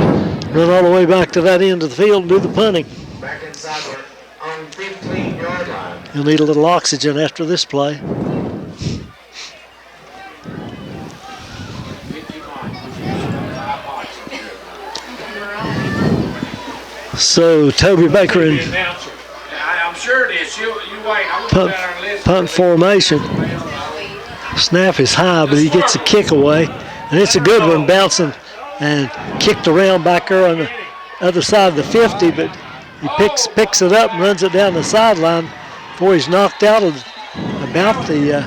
run all the way back to that end of the field and do the punting. Back inside the on 15-yard line. He'll need a little oxygen after this play. So Toby Baker in I'm sure it is. You wait. I'm going to put our list. punt formation. Snap is high, but he gets a kick away. And it's a good one, bouncing and kicked around back there on the other side of the 50, but he picks it up and runs it down the sideline before he's knocked out of about the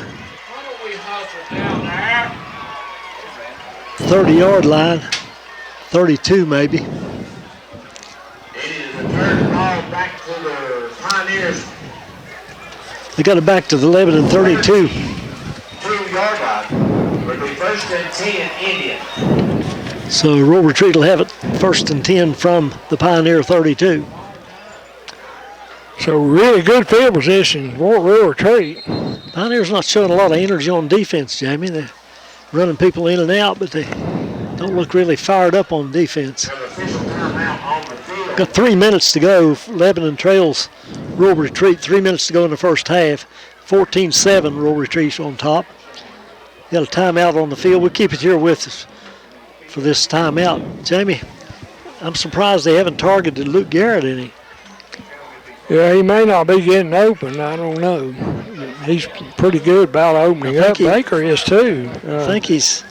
30-yard line, 32 maybe. It is a third ball back to the Pioneers. They got it back to the Lebanon 32. 2-yard line. It'll be first and 10 Indian. So roll retreat will have it first and 10 from the Pioneer 32. So really good field position. Roll retreat. Pioneers not showing a lot of energy on defense, Jamie. They're running people in and out, but they don't look really fired up on defense. Got 3 minutes to go. Lebanon trails roll retreat. 3 minutes to go in the first half. 14-7 roll retreat on top. Got a timeout on the field. We'll keep it here with us for this timeout. Jamie, I'm surprised they haven't targeted Luke Garrett any. Yeah, he may not be getting open. I don't know. He's pretty good about opening up. Baker is too. I think he's.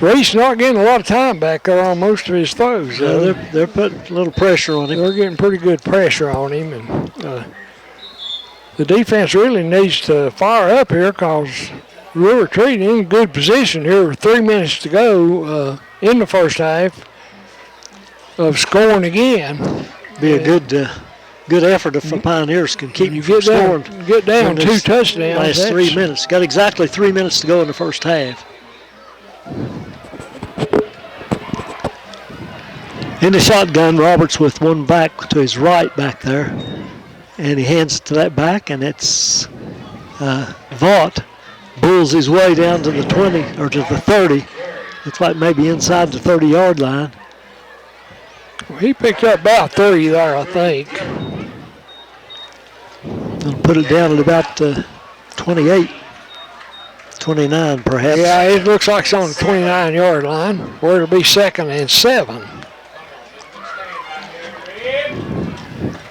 Reese not getting a lot of time back there on most of his throws. They're putting a little pressure on him. They're getting pretty good pressure on him, and the defense really needs to fire up here because we're retreating in good position here with 3 minutes to go in the first half of scoring again. Be a good effort if the Pioneers can keep you scoring. Get down 2 touchdowns. Last 3 minutes. Got exactly 3 minutes to go in the first half. In the shotgun, Roberts with one back to his right back there. And he hands it to that back, and it's Vaught. Bulls his way down to the 20 or to the 30. Looks like maybe inside the 30-yard line. Well, he picked up about 30 there, I think. Gonna put it down at about 28, 29 perhaps. Yeah, it looks like it's on the 29-yard line, where it'll be 2nd and 7.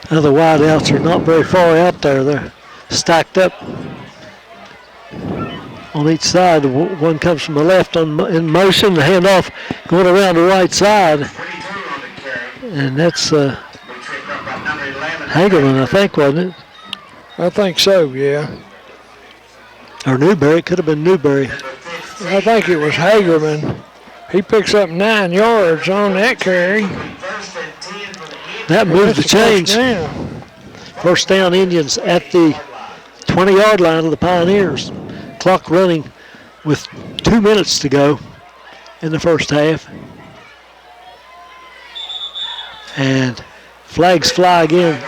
Now the wideouts are not very far out there. They're stacked up on each side. One comes from the left in motion, the handoff going around the right side. And that's Hagerman, I think, wasn't it? I think so, yeah. Or Newberry. It could have been Newberry. I think it was Hagerman. He picks up 9 yards on that carry. That moved the change. First down Indians at the 20-yard line of the Pioneers. Clock running with 2 minutes to go in the first half. And flags fly again.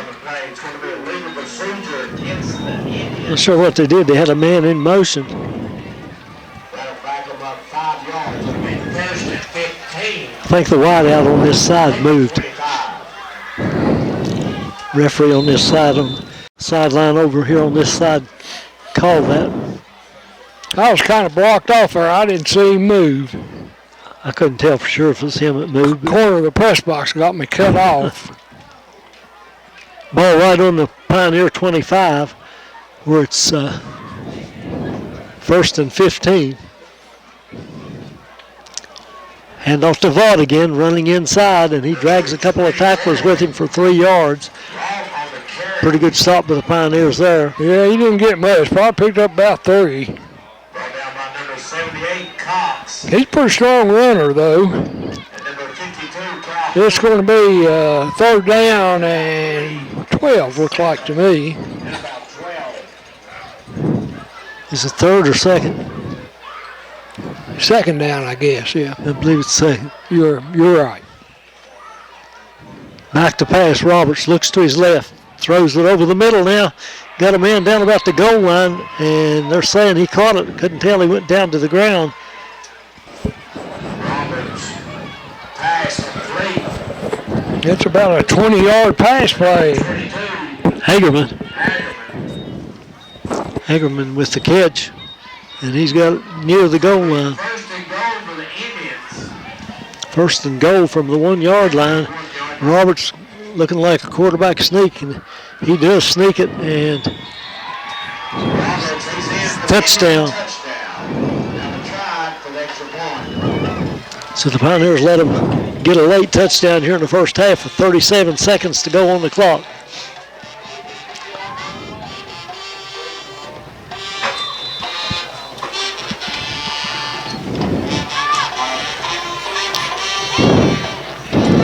Not sure what they did. They had a man in motion. I think the wideout on this side moved. Referee on this side, on the sideline over here on this side, called that. I was kind of blocked off there. I didn't see him move. I couldn't tell for sure if it was him that moved. Corner of the press box got me cut off. Ball right on the Pioneer 25, where it's 1st and 15. Hand off to Vaught again, running inside, and he drags a couple of tacklers with him for 3 yards. Pretty good stop by the Pioneers there. Yeah, he didn't get much. Probably picked up about 3. He's a pretty strong runner, though. It's going to be 3rd down and 12, looks like to me. Is it 3rd or 2nd? 2nd down, I guess, yeah. I believe it's 2nd. You're right. Back to pass, Roberts looks to his left. Throws it over the middle now. Got a man down about the goal line, and they're saying he caught it. Couldn't tell he went down to the ground. It's about a 20-yard pass play. Hagerman with the catch, and he's got it near the goal line. 1st and goal from the 1-yard line. Roberts looking like a quarterback sneak, and he does sneak it, and touchdown. So the Pioneers let him get a late touchdown here in the first half with 37 seconds to go on the clock.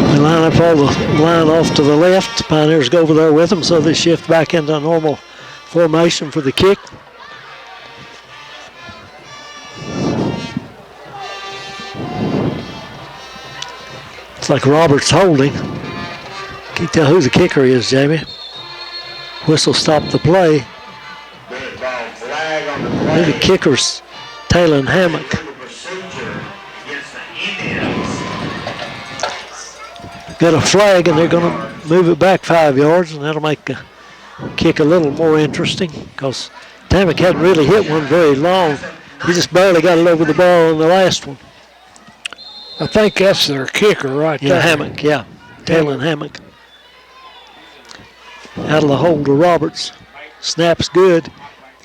They line up all the line off to the left. The Pioneers go over there with them, so they shift back into a normal formation for the kick. It's like Roberts holding. Can't tell who the kicker is, Jamie. Whistle stopped the play. Maybe kicker's Talon Hammock. Got a flag, and they're going to move it back 5 yards, and that'll make the kick a little more interesting because Hammock hadn't really hit one very long. He just barely got it over the ball on the last one. I think that's their kicker right there. Yeah, Hammock, yeah. Talon Hammock. Out of the hold to Roberts. Snap's good.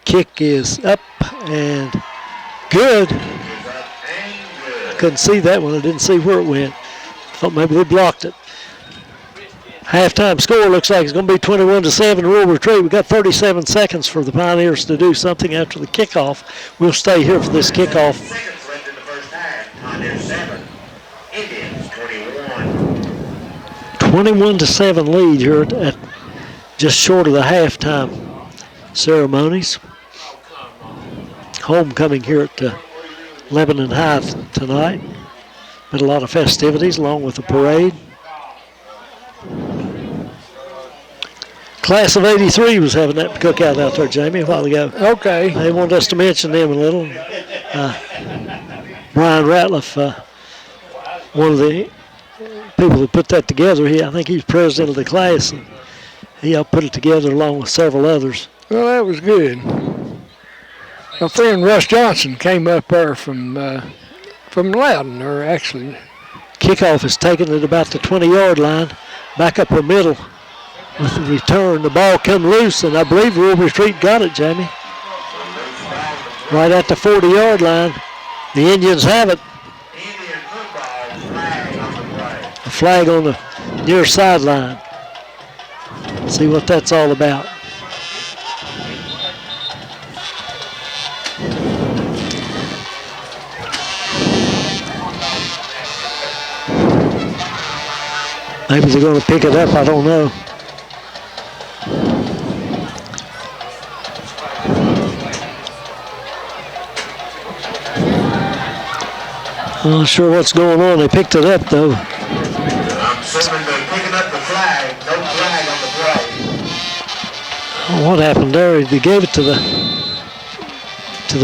Kick is up and good. I couldn't see that one. I didn't see where it went. Thought maybe they blocked it. Halftime score looks like it's going to be 21-7. We'll retreat. We've got 37 seconds for the Pioneers to do something after the kickoff. We'll stay here for this kickoff. 21-7 lead here at just short of the halftime ceremonies. Homecoming here at Lebanon High tonight. Been a lot of festivities along with the parade. Class of 83 was having that cookout out there, Jamie, a while ago. Okay. They wanted us to mention them a little. Brian Ratliff, one of the people that put that together, I think he's president of the class, and he helped put it together along with several others. Well, that was good. My friend Russ Johnson came up there from Loudon, or actually. Kickoff is taken at about the 20-yard line, back up the middle with the return. The ball come loose, and I believe Rural Retreat got it, Jamie. Right at the 40-yard line. The Indians have it. A flag on the near sideline. See what that's all about. Maybe they're going to pick it up, I don't know. I'm not sure what's going on. They picked it up, though. I'm assuming they're picking up the flag. No flag on the play. Oh, what happened there? They gave it to the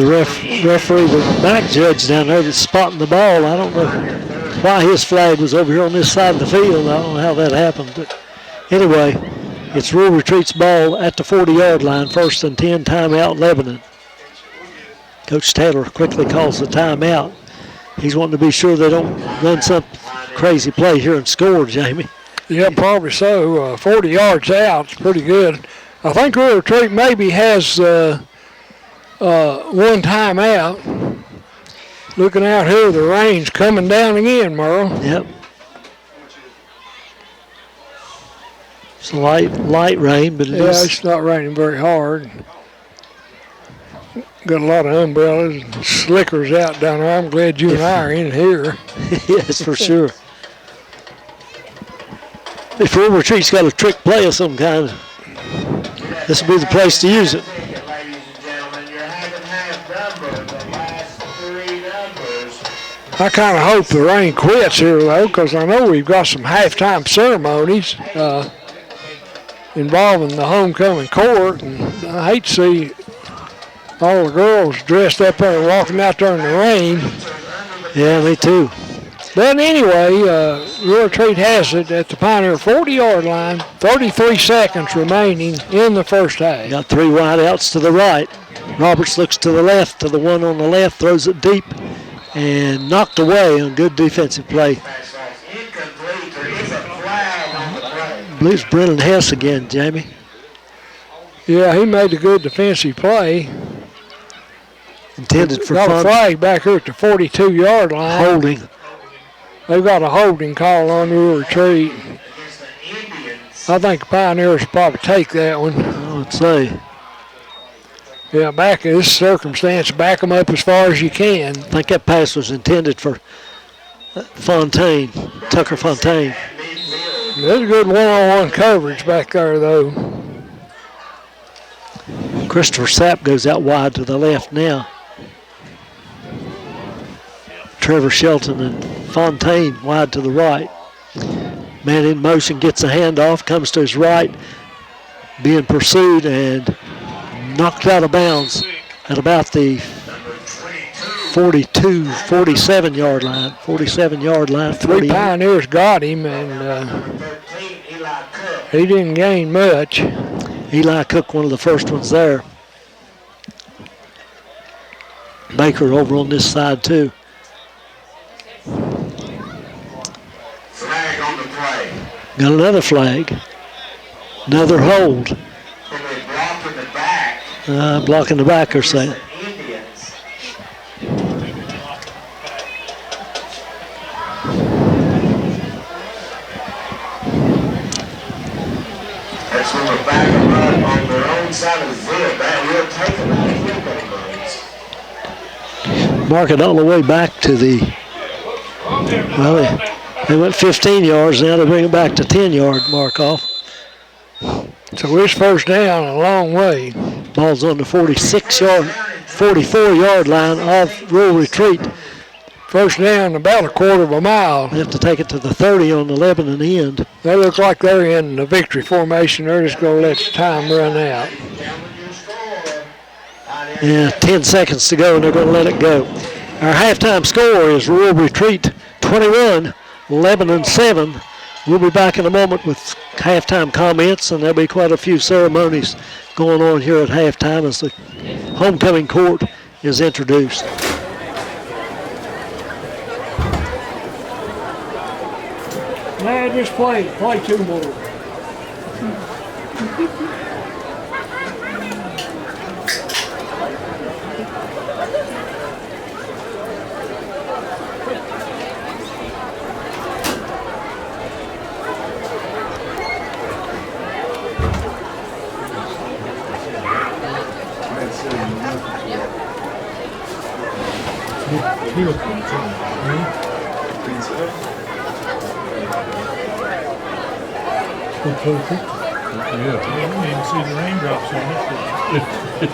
referee, the back judge down there that's spotting the ball. I don't know why his flag was over here on this side of the field. I don't know how that happened. But anyway, it's Rural Retreat's ball at the 40-yard line. 1st and 10, timeout Lebanon. Coach Taylor quickly calls the timeout. He's wanting to be sure they don't run some crazy play here and score, Jamie. Yeah, probably so. 40 yards out, it's pretty good. I think Rural Retreat maybe has one timeout. Looking out here, the rain's coming down again, Merle. Yep. It's light rain, but it's not raining very hard. Got a lot of umbrellas and slickers out down there. I'm glad you and I are in here. Yes, for sure. If Rural Retreat's got a trick play of some kind, this will be the place to use it. I kind of hope the rain quits here, though, because I know we've got some halftime ceremonies involving the homecoming court, and I hate to see all the girls dressed up there walking out there in the rain. Yeah, me too. But anyway, Rural Retreat has it at the Pioneer 40-yard line, 33 seconds remaining in the first half. Got 3 wideouts to the right. Roberts looks to the left, to the one on the left, throws it deep, and knocked away on good defensive play. I believe it's Brennan Hess again, Jamie. Yeah, he made a good defensive play. Intended for got a flag back here at the 42-yard line. Holding. They've got a holding call on Rural Retreat. I think the Pioneers will probably take that one. I would say. Yeah, back in this circumstance, back them up as far as you can. I think that pass was intended for Fontaine, Tucker Fontaine. There's a good one-on-one coverage back there, though. Christopher Sapp goes out wide to the left now. Trevor Shelton and Fontaine wide to the right. Man in motion gets a handoff, comes to his right, being pursued and knocked out of bounds at about the 47-yard line. 47-yard line. 3 Pioneers got him, and he didn't gain much. Eli Cook, one of the first ones there. Baker over on this side, too. Flag on the play. Got another flag. Another hold. Blocking the back. Blocking the back, or saying. Indians. That's when the back of mud on their own side of the field. That will take them out of field goal runs. Mark it all the way back to the, well, they went 15 yards, now they bring it back to 10-yard mark off. So it's first down a long way. Ball's on the 44-yard line of Rural Retreat. First down about a quarter of a mile. They have to take it to the 30 on the Lebanon end. They look like they're in the victory formation. They're just going to let the time run out. Yeah, 10 seconds to go, and they're going to let it go. Our halftime score is Rural Retreat 21, Lebanon 7. We'll be back in a moment with halftime comments, and there'll be quite a few ceremonies going on here at halftime as the homecoming court is introduced. Man, just play 2 more. Yeah, I didn't even see the raindrops on it.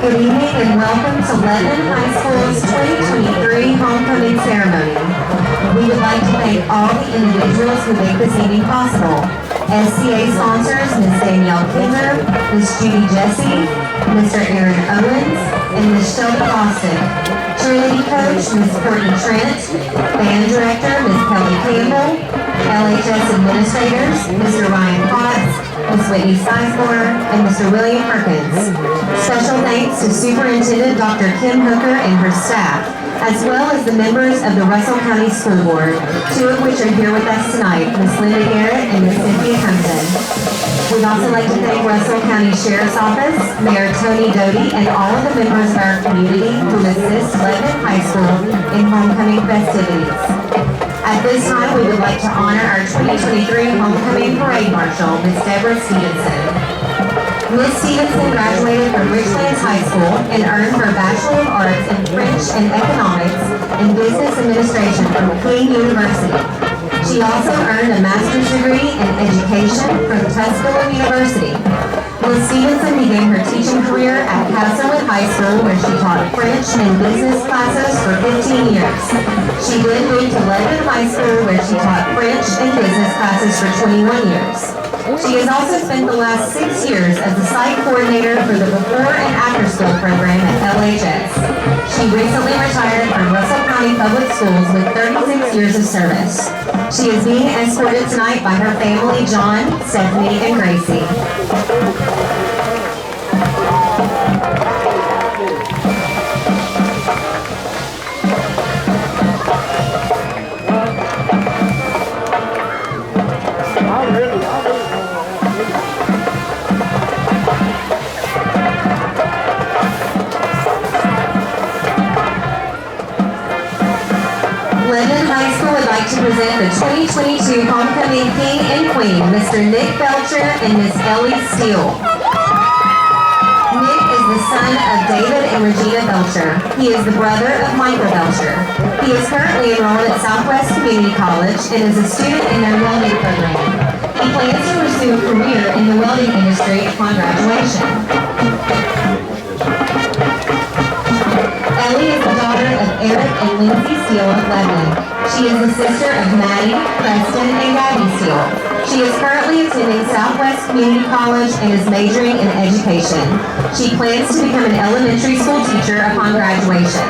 Good evening and welcome to Lebanon High School's 2023 homecoming ceremony. We would like to thank all the individuals who make this evening possible. SCA sponsors Ms. Danielle Kinder, Ms. Judy Jesse, Mr. Aaron Owens, and Ms. Shelby Austin. Cheerleading coach Ms. Courtney Trent, band director Ms. Kelly Campbell, LHS administrators Mr. Ryan Potts, Ms. Whitney Sizemore, and Mr. William Perkins. Special thanks to Superintendent Dr. Kim Hooker and her staff, as well as the members of the Russell County School Board, two of which are here with us tonight, Ms. Linda Garrett and Ms. Cynthia Compton. We'd also like to thank Russell County Sheriff's Office, Mayor Tony Doty, and all of the members of our community who assist Lebanon High School in homecoming festivities. At this time, we would like to honor our 2023 Homecoming Parade Marshal, Ms. Deborah Stevenson. Ms. Stevenson graduated from Richlands High School and earned her Bachelor of Arts in French and Economics and Business Administration from Queen University. She also earned a master's degree in education from Tusculum University. Ms. Stevenson began her teaching career at Castlewood High School, where she taught French and business classes for 15 years. She then moved to Lebanon High School, where she taught French and business classes for 21 years. She has also spent the last 6 years as the site coordinator for the before and after school program at LHS. She recently retired from Russell County Public Schools with 36 years of service. She is being escorted tonight by her family, John, Stephanie, and Gracie. Lebanon High School would like to present the 2022 Homecoming King and Queen, Mr. Nick Belcher and Miss Ellie Steele. Nick is the son of David and Regina Belcher. He is the brother of Michael Belcher. He is currently enrolled at Southwest Community College and is a student in their welding program. He plans to pursue a career in the welding industry upon graduation. Ellie is the daughter of Eric and Lindsay Steele of Lebanon. She is the sister of Maddie, Preston, and Gabby Steele. She is currently attending Southwest Community College and is majoring in education. She plans to become an elementary school teacher upon graduation.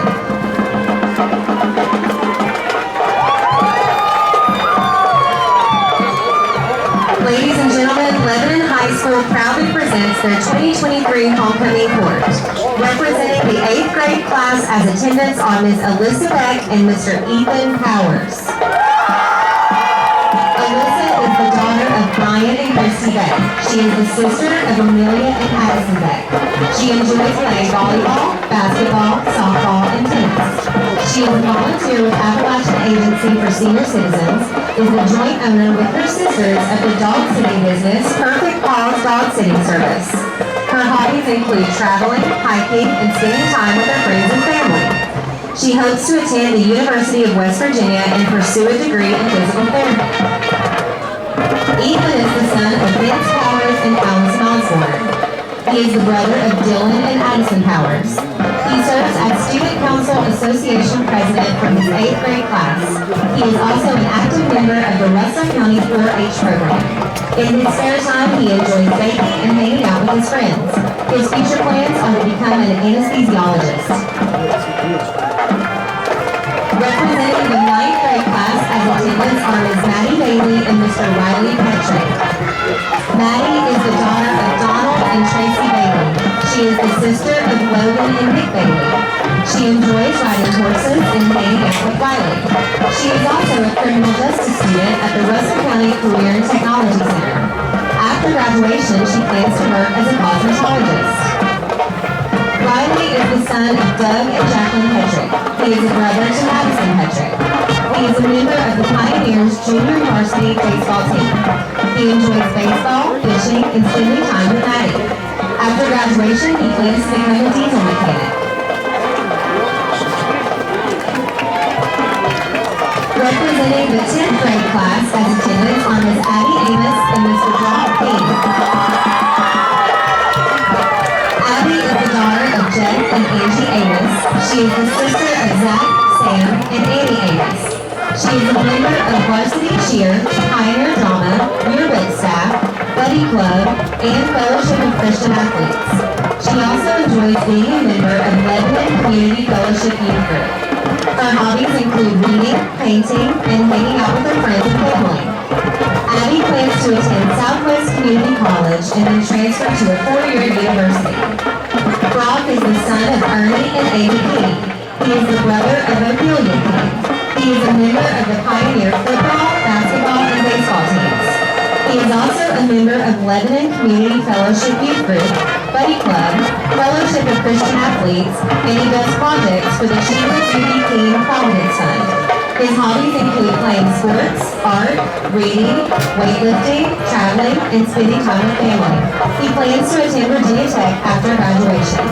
Ladies and gentlemen, Lebanon High School proudly presents their 2023 Homecoming Court. Representing the 8th grade class as attendants are Ms. Alyssa Beck and Mr. Ethan Powers. Alyssa is the daughter of Brian and Christy Beck. She is the sister of Amelia and Addison Beck. She enjoys playing volleyball, basketball, softball, and tennis. She is a volunteer with Appalachian Agency for Senior Citizens, is the joint owner with her sisters of the dog sitting business, Perfect Paws Dog Sitting Service. Her hobbies include traveling, hiking, and spending time with her friends and family. She hopes to attend the University of West Virginia and pursue a degree in physical therapy. Ethan is the son of Vince Powers and Allison Osborne. He is the brother of Dylan and Addison Powers. He serves as Student Council Association President for his 8th grade class. He is also an active member of the Russell County 4-H program. In his spare time, he enjoys baking and hanging out with his friends. His future plans are to become an anesthesiologist. Representing the 9th grade class as attendants are Ms. Maddie Bailey and Mr. Riley Patrick. Maddie is the daughter of Donald and Tracy Bailey. She is the sister of Logan and Nick Bailey. She enjoys riding horses and hanging out with Riley. She is also a criminal justice student at the Russell County Career and Technology Center. After graduation, she plans to work as a cosmetologist. Riley is the son of Doug and Jacqueline Petrick. He is a brother to Madison Petrick. He is a member of the Pioneers Junior Varsity Baseball team. He enjoys baseball, fishing, and spending time with Maddie. After graduation, he plans to become a diesel mechanic. Representing the 10th grade class as attendants are Ms. Abby Amos and Mr. Brock King. Abby is the daughter of Jeff Seth and Angie Amos. She is the sister of Zach, Sam, and Annie Amos. She is a member of Varsity Cheer, Pioneer Drama, Yearbook Staff, Buddy Club, and Fellowship of Christian Athletes. She also enjoys being a member of Lebanon Community Fellowship Youth Group. Her hobbies include reading, painting, and hanging out with her friends and family. Abby plans to attend Southwest Community College and then transfer to a four-year university. Brock is the son of Ernie and Amy King. He is the brother of Ophelia King. He is a member of the Pioneer football, basketball, and baseball teams. He is also a member of Lebanon Community Fellowship Youth Group, Buddy Club, Fellowship of Christian Athletes, and he does projects for the Sheila Judy King Providence Fund. His hobbies include playing sports, art, reading, weightlifting, traveling, and spending time with family. He plans to attend Virginia Tech after graduation.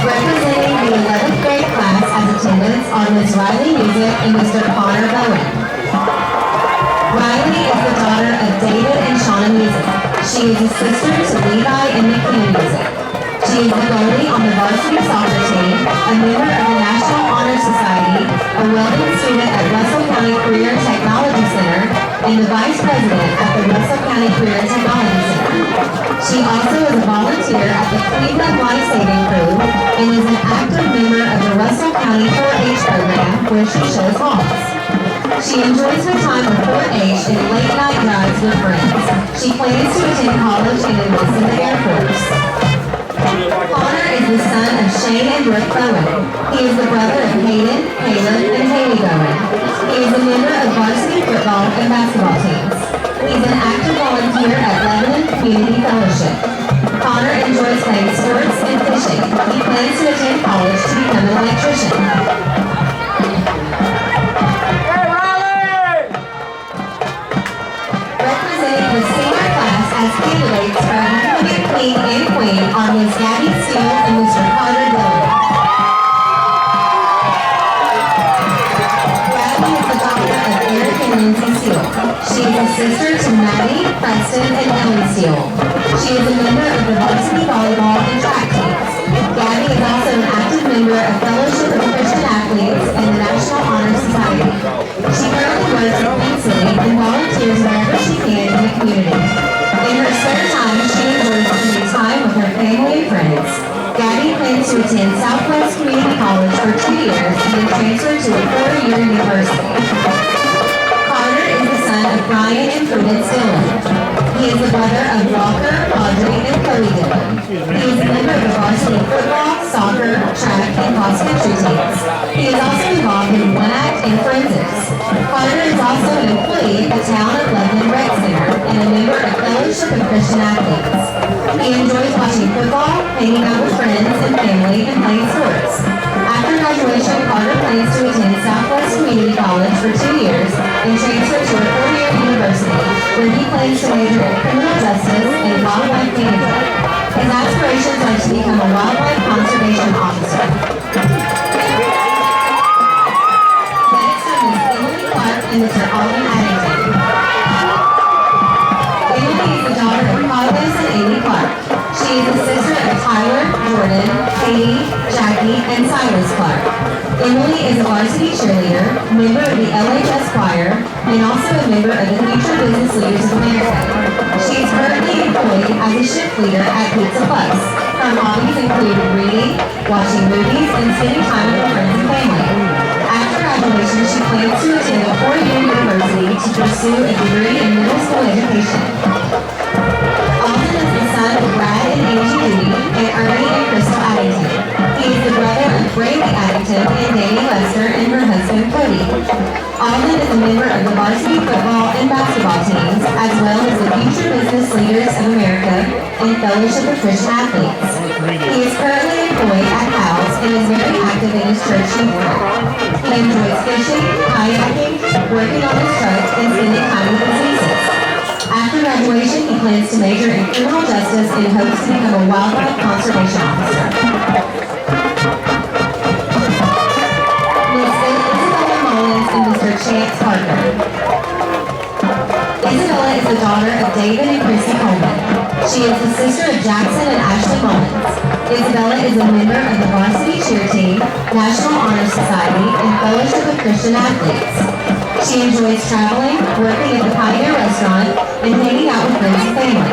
Representing the 11th grade class as attendants are Ms. Riley Music and Mr. Connor Bowen. Riley is the daughter of David and Shauna Music. She is a sister to Levi and McKenna Music. She is the goalie on the varsity soccer team, a member of the National Honor Society, a welding student at Russell County Career Technology Center, and the vice president at the Russell County Career Technology Center. She also is a volunteer at the Cleveland Life Saving Crew and is an active member of the Russell County 4-H program where she shows hogs. She enjoys her time with 4-H and late night drives with friends. She plans to attend college and enlist in the Air Force. Connor is the son of Shane and Brooke Bowen. He is the brother of Hayden, Caleb, and Haley Bowen. He is a member of varsity football and basketball teams. He is an active volunteer at Lebanon Community Fellowship. Connor enjoys playing sports and fishing. He plans to attend college to become an electrician. Representing the senior class as candidates for Homecoming King and Queen are Ms. Gabby Steele and Mr. Carter Dillon. Gabby is the daughter of Eric and Lindsay Steele. She is a sister to Maddie, Preston, and Ellie Steele. She is a member of the varsity volleyball and track teams. Gabby is also an active member of Fellowship of Christian Athletes and the National Honor Society. She currently works at Queen City and volunteers wherever she can in the community. In her spare time, she enjoys spending time with her family and friends. Gabby plans to attend Southwest Community College for 2 years and then transfer to a 4-year university. Carter is the son of Brian and Prudence Dillon. He is the brother of Walker, Audrey, and Cody Dillon. He is a member of the varsity football, soccer, track, and cross-country teams. He is also involved in One Act and Forensics. Carter is also an employee at the Town of Lebanon Rec Center and a member of Fellowship of Christian Athletes. He enjoys watching football, hanging out with friends and family, and playing sports. After graduation, Carter plans to attend Southwest Community College for 2 years and transfer to a 4-year university, where he plans to major in criminal justice and wildlife management. His aspirations are to become a wildlife conservation officer. Next are Ms. Emily Clark and Mr. Alden Addington. Emily is the daughter of Carlos and Amy Clark. She is the sister of Tyler, Jordan, Katie, Jackie, and Silas Clark. Emily is a varsity cheerleader, member of the LHS choir, and also a member of the Future Business Leaders of America. She is currently employed as a shift leader at Pizza Plus. Her hobbies include reading, watching movies, and spending time with her friends and family. After graduation, she plans to attend a 4-year university to pursue a degree in middle school education. Alden is the son of Brad and Angie Judy and Ernie and Crystal Addington. He is the brother of Brady Addington and Danny Lester and her husband Cody. Alden is a member of the varsity football and basketball teams, as well as the Future Business Leaders of America and Fellowship of Christian Athletes. He is currently employed at House and is very active in his church youth group. He enjoys fishing, kayaking, working on his truck, and spending time with his nieces. After graduation, he plans to major in criminal justice and hopes to become a wildlife conservation officer. Ms. Isabella Mullins and Mr. Chance Parker. Isabella is the daughter of David and Chrissy Coleman. She is the sister of Jackson and Ashley Mullins. Isabella is a member of the Varsity Cheer Team, National Honor Society, and Fellowship of Christian Athletes. She enjoys traveling, working at the Pioneer Restaurant, and hanging out with friends and family.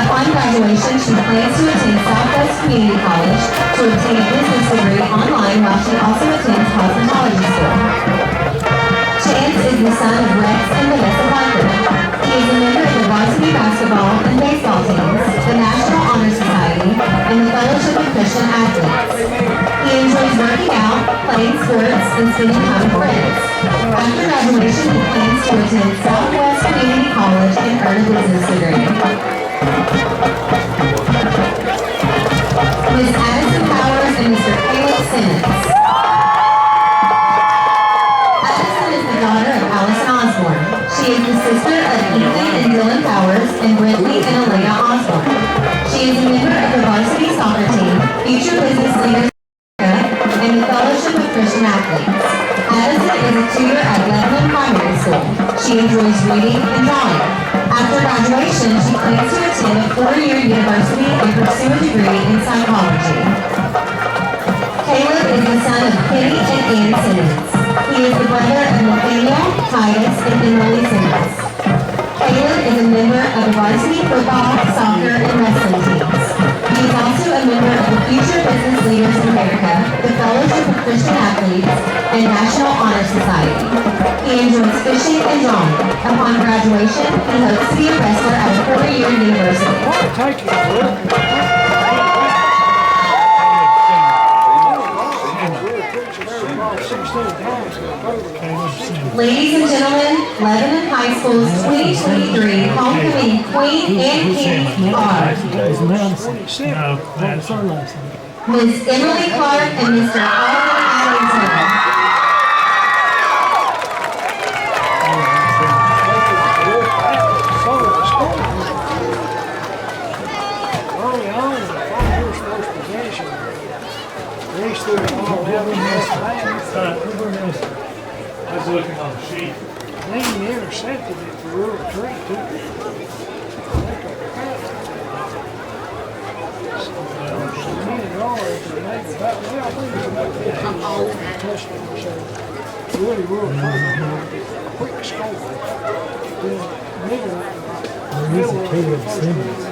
Upon graduation, she plans to attend Southwest Community College to obtain a business degree online while she also attends cosmetology school. Chance is the son of Rex and Vanessa Parker. He is a member of the varsity basketball and baseball teams, the National Honor Society, and the Fellowship of Christian Athletes. He enjoys working out, playing sports, and spending time with friends. After graduation, he plans to attend Southwest Community College and earn a business degree. Ms. Addison Powers and Mr. Caleb Simmons. Addison is the daughter of Allison Osborne. She is the sister of Ethan and Dylan Powers and Brittany and Elena Osborne. She is a member of the varsity soccer team, Future Business Leaders, and the Fellowship of Christian Athletes. Addison is a tutor at Lebanon Primary School. She enjoys reading and drawing. After graduation, she plans to attend a 4-year university and pursue a degree in psychology. Caleb is the son of Kenny and Ann Simmons. He is the brother of Nathaniel, Titus, and Emily Simmons. Caleb is a member of the varsity football, soccer, and wrestling teams. He is also a member of the Future Business Leaders America, the Fellowship of Christian Athletes, and National Honor Society. He enjoys fishing and drawing. Upon graduation, he hopes to be a wrestler at a 4-year university. Ladies and gentlemen, Lebanon High School's 2023 homecoming queen and king are Ms. Emily Clark and Mr. Alvin Allington. I was looking on the sheet. They intercepted it for real retreat too. Really, quick score. Caleb Simmons.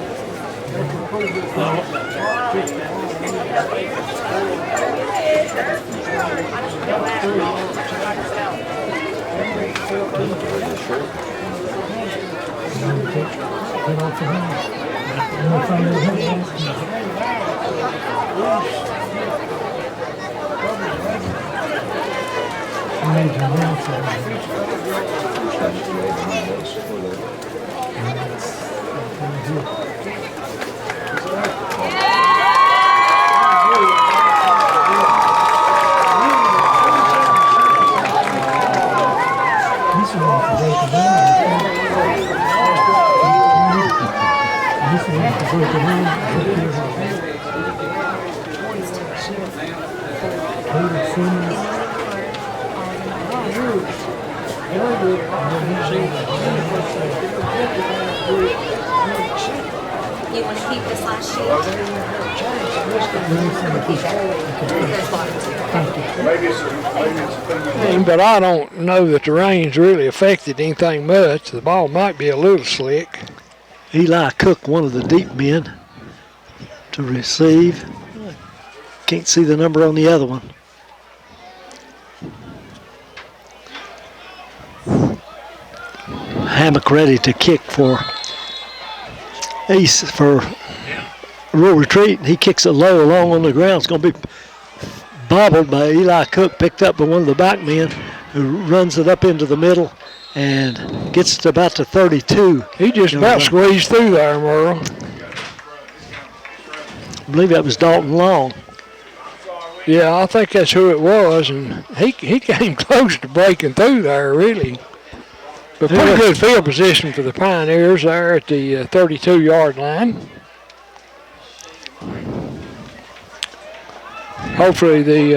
You want to keep this last sheet? But I don't know that the rain's really affected anything much. The ball might be a little slick. Eli Cook, one of the deep men, to receive. Can't see the number on the other one. Hammock ready to kick for Ace for Rural Retreat. He kicks it low along on the ground. It's going to be bobbled by Eli Cook, picked up by one of the back men who runs it up into the middle and gets to about the 32. He just about squeezed through there, Merle. I believe that was Dalton Long. Yeah, I think that's who it was, and he came close to breaking through there, really. But pretty good field position for the Pioneers there at the 32-yard line. Hopefully the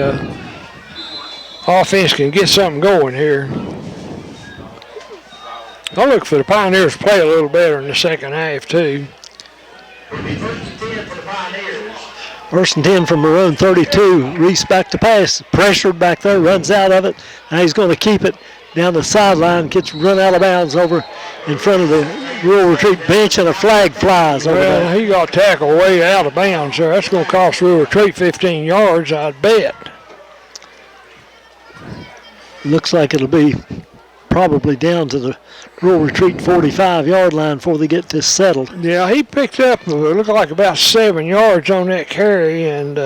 offense can get something going here. I'll look for the Pioneers to play a little better in the second half, too. It'll be 1st and 10 for the Pioneers. 1st and 10 from Maroon 32. Reese back to pass. Pressured back there, runs out of it. Now he's going to keep it down the sideline, gets run out of bounds over in front of the Rural Retreat bench, and a flag flies over Well, there. he got tackled way out of bounds there. That's going to cost Rural Retreat 15 yards, I'd bet. Looks like it'll be probably down to the Rural Retreat 45-yard line before they get this settled. Yeah, he picked up, it looked like about 7 yards on that carry and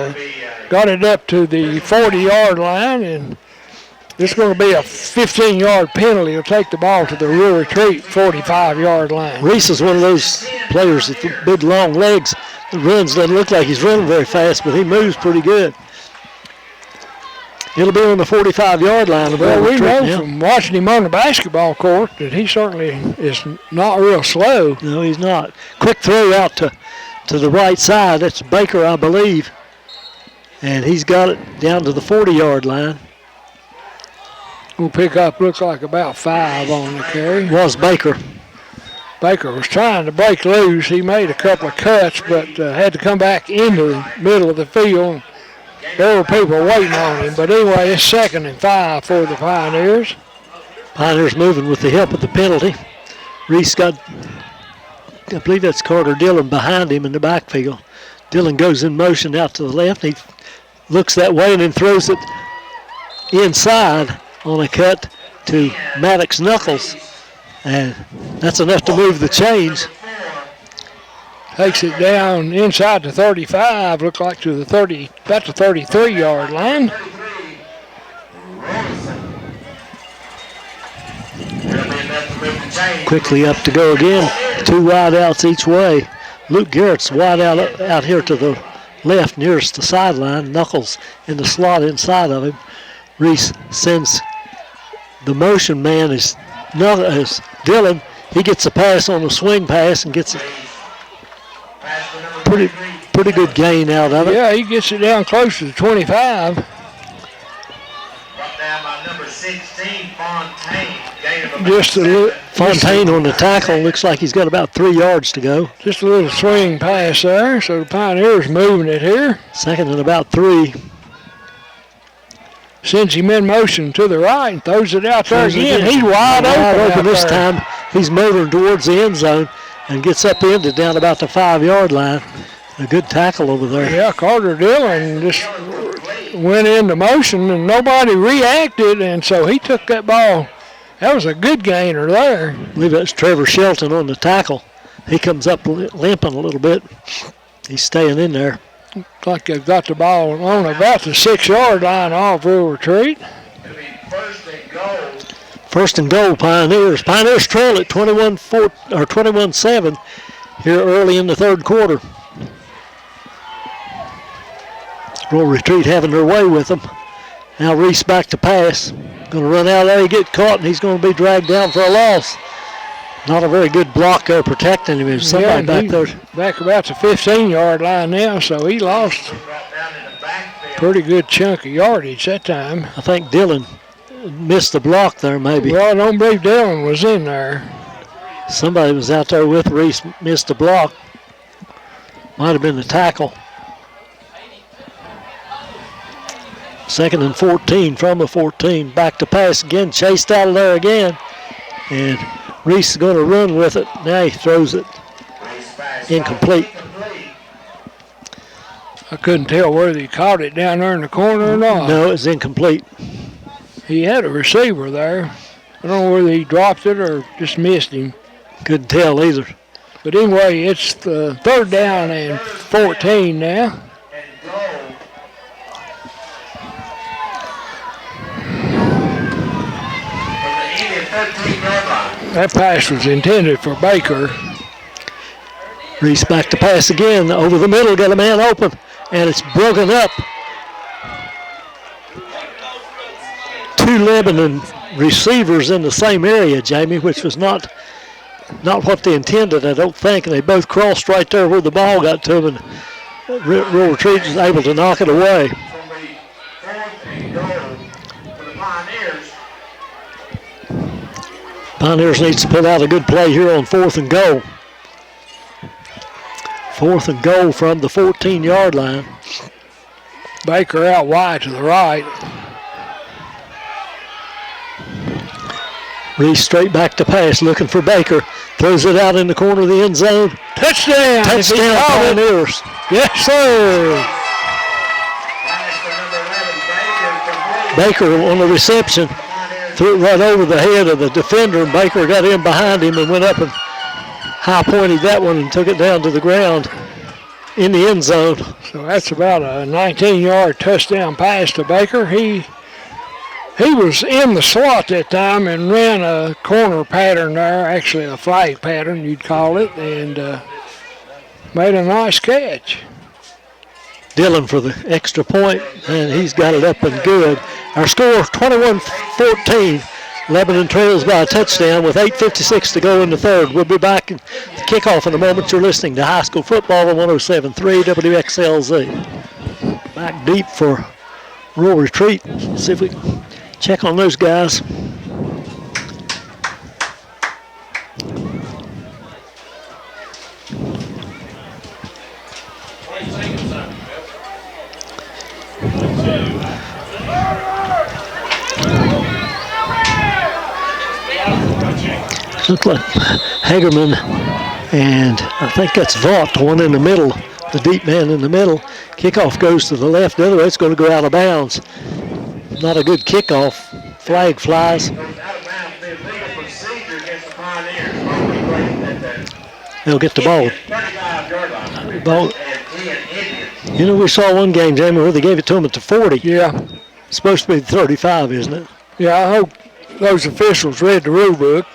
got it up to the 40-yard line, and it's going to be a 15-yard penalty. He'll take the ball to the Rural Retreat 45-yard line. Reese is one of those players with the big long legs. The runs doesn't look like he's running very fast, but he moves pretty good. It'll be on the 45-yard line. Well, we know from watching him on the basketball court that he certainly is not real slow. No, he's not. Quick throw out to the right side. That's Baker, I believe. And he's got it down to the 40-yard line. We'll pick up, looks like about 5 on the carry. Was Baker. Baker was trying to break loose. He made a couple of cuts, but had to come back into the middle of the field. There were people waiting on him. But anyway, it's 2nd and 5 for the Pioneers. Pioneers moving with the help of the penalty. Reese got, I believe that's Carter Dillon behind him in the backfield. Dillon goes in motion out to the left. He looks that way and then throws it inside on a cut to Maddox Knuckles. And that's enough to move the chains. Takes it down inside the 35, look like to the 30, about the 33-yard line. Quickly up to go again. 2 wide outs each way. Luke Garrett's wide out here to the left nearest the sideline. Knuckles in the slot inside of him. Reese sends the motion man is Dillon. He gets a pass on the swing pass and gets it. Pretty good gain out of it. Yeah, he gets it down close to the 25. Brought down by number 16, Fontaine. Gain of about Just a little, Fontaine on the tackle. Looks like he's got about 3 yards to go. just a little swing pass there. So the Pioneers moving it here. 2nd and about 3. Sends him in motion to the right and throws it out there again. He's wide open out this there. time. He's motoring towards the end zone and gets upended down about the 5-yard line. A good tackle over there. Yeah, Carter Dillon just went into motion and nobody reacted, and so he took that ball. That was a good gainer there. I believe that's Trevor Shelton on the tackle. He comes up limping a little bit. He's staying in there. Looks like they've got the ball on about the 6-yard line off Rural Retreat. It'll be 1st and goal. 1st and goal, Pioneers. Pioneers trail at 21-7 here early in the 3rd quarter. Rural Retreat having their way with them. Now Reese back to pass. Going to run out there, he get caught, and he's going to be dragged down for a loss. Not a very good block there protecting him. There's somebody back there. Back about the 15-yard line now, so he lost Brought down in the backfield. pretty good chunk of yardage that time. I think Dillon missed the block there maybe. Well, I don't believe Dillon was in there. Somebody was out there with Reese, missed the block. Might have been the tackle. 2nd and 14 from the 14. Back to pass again, chased out of there again. And Reese is going to run with it. Now he throws it incomplete. I couldn't tell whether he caught it down there in the corner or not. No, it's incomplete. He had a receiver there. I don't know whether he dropped it or just missed him. Couldn't tell either. But anyway, it's the 3rd down and 14 now. That pass was intended for Baker. Reese back to pass again. Over the middle, got a man open, and it's broken up. 2 Lebanon receivers in the same area, Jamie, which was not what they intended, I don't think. And they both crossed right there where the ball got to them, and Rural Retreat was able to knock it away. Pioneers needs to put out a good play here on 4th and goal. 4th and goal from the 14-yard line. Baker out wide to the right. Reese straight back to pass, looking for Baker. Throws it out in the corner of the end zone. Touchdown! Touchdown, Pioneers. Yes, sir. Baker on the reception threw it right over the head of the defender, and Baker got in behind him and went up and high-pointed that one and took it down to the ground in the end zone. So that's about a 19-yard touchdown pass to Baker. He was in the slot that time and ran a corner pattern there, actually a flag pattern you'd call it, and made a nice catch. Dillon for the extra point, and he's got it up and good. Our score 21-14. Lebanon trails by a touchdown with 8:56 to go in the third. We'll be back at the kickoff in a moment. You're listening to high school football on 107.3 WXLZ. Back deep for rural retreat. See if we can check on those guys. Look like Hagerman, and I think that's Vaught, the one in the middle, the deep man in the middle. Kickoff goes to the left. The other way, it's going to go out of bounds. Not a good kickoff. Flag flies. They'll get the ball. You know, we saw one game, Jamie, where they gave it to them at the 40. Yeah. It's supposed to be the 35, isn't it? Yeah, I hope those officials read the rule book.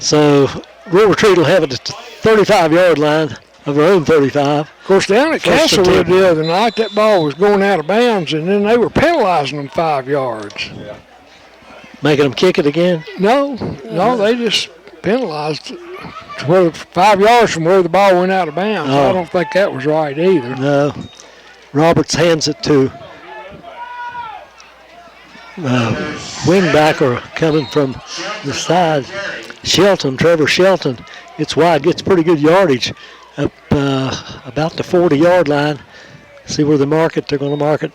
So, Rural Retreat will have it at the 35-yard line of their own 35. Of course, down at Castlewood the other night, that ball was going out of bounds, and then they were penalizing them 5 yards. Making them kick it again? No, they just penalized where 5 yards from where the ball went out of bounds. Oh. I don't think that was right either. No. Roberts hands it to wingbacker coming from the side. Trevor Shelton. It's wide, gets pretty good yardage up about the 40-yard line. See where they mark it. They're going to mark it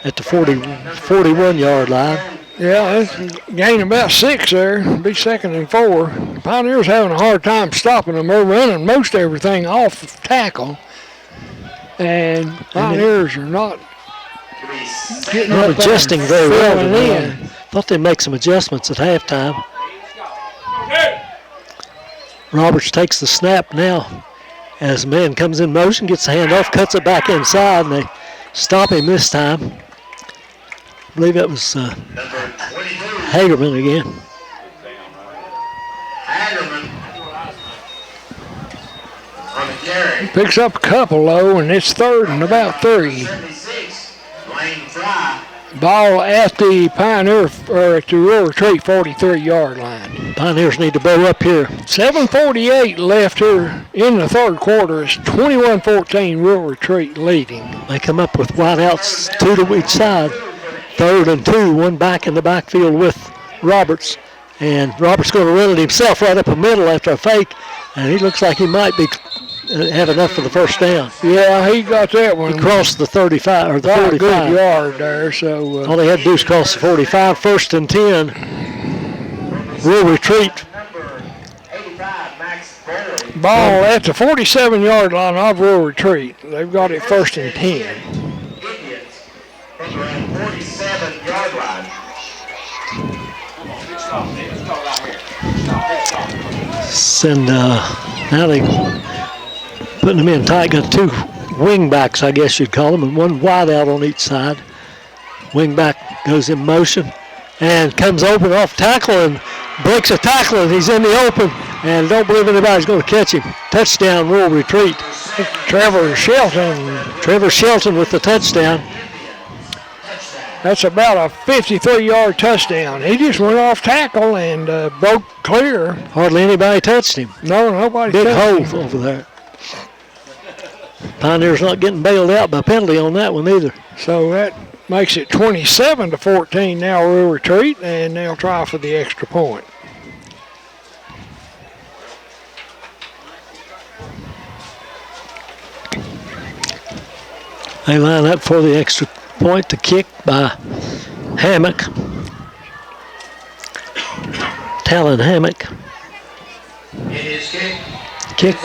at the 41-yard line. Yeah, it's gain about 6 there. Be 2nd and 4. Pioneers having a hard time stopping them. They're running most everything off of tackle. And Pioneers are not getting up adjusting there very well. filling in. Thought they'd make some adjustments at halftime. Roberts takes the snap now as man comes in motion, gets the hand off, cuts it back inside, and they stop him this time. I believe that was Hagerman again. Picks up a couple low, and it's 3rd and about 3. Ball at the Pioneer, or at the Rural Retreat 43-yard line. Pioneers need to bow up here. 7:48 left here in the third quarter. It's 21-14 Rural Retreat leading. They come up with wideouts, 2 to each side. 3rd and 2, one back in the backfield with Roberts. And Roberts going to run it himself right up the middle after a fake. And he looks like he might be have enough for the first down. Yeah, he got that one. He crossed the 35 or the Got 45. a good yard there, so. All they had to do is cross the 45. 1st and 10. Rural Retreat. Ball at the 47-yard line of Rural Retreat. They've got it 1st and 10. And now they putting them in tight. Got 2 wing backs, I guess you'd call them, and one wide out on each side. Wing back goes in motion and comes open off tackle and breaks a tackle, and he's in the open. And don't believe anybody's going to catch him. Touchdown, Rural Retreat. Trevor Shelton with the touchdown. That's about a 53-yard touchdown. He just went off tackle and broke clear. Hardly anybody touched him. No, nobody Big touched hole him. over there. Pioneers not getting bailed out by penalty on that one either. So that makes it 27-14 now Rural Retreat, and they'll try for the extra point. They line up for the extra point to kick by Hammock. Talon Hammock. Kick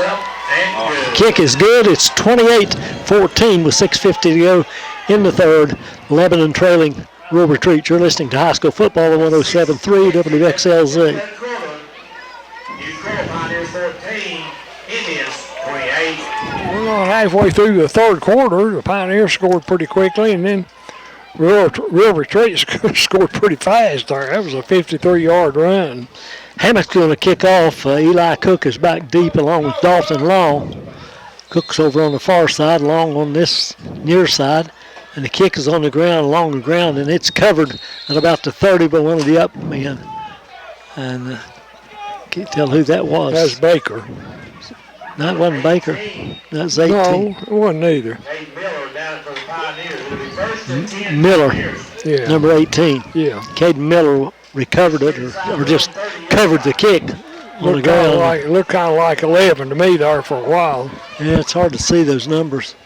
is good. It's 28-14 with 6:50 to go in the third. Lebanon trailing Rural Retreat. You're listening to High School Football on 107.3 WXLZ. We're not halfway through the third quarter. The Pioneers scored pretty quickly, and then Real Retreat scored pretty fast there. That was a 53-yard run. Hammock's going to kick off. Eli Cook is back deep along with Dalton Long. Cook's over on the far side, Long on this near side. And the kick is on the ground, along the ground, and it's covered at about the 30 by one of the up men. And can't tell who that was. That's Baker. No, it wasn't Baker. That was 18. No, it wasn't either. Miller, Yeah. number 18. Yeah. Caden Miller recovered it or just covered the kick on the ground. Looked kind of like 11 to me there for a while. Yeah, it's hard to see those numbers.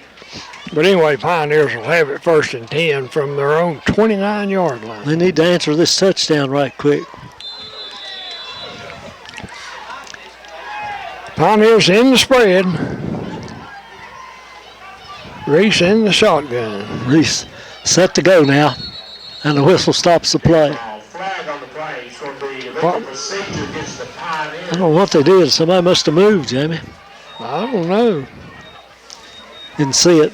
But anyway, Pioneers will have it 1st and 10 from their own 29-yard line. They need to answer this touchdown right quick. Pioneers in the spread. Reese in the shotgun. Reese set to go now, and the whistle stops the play. I don't know what they did. Somebody must have moved, Jamie. I don't know. Didn't see it.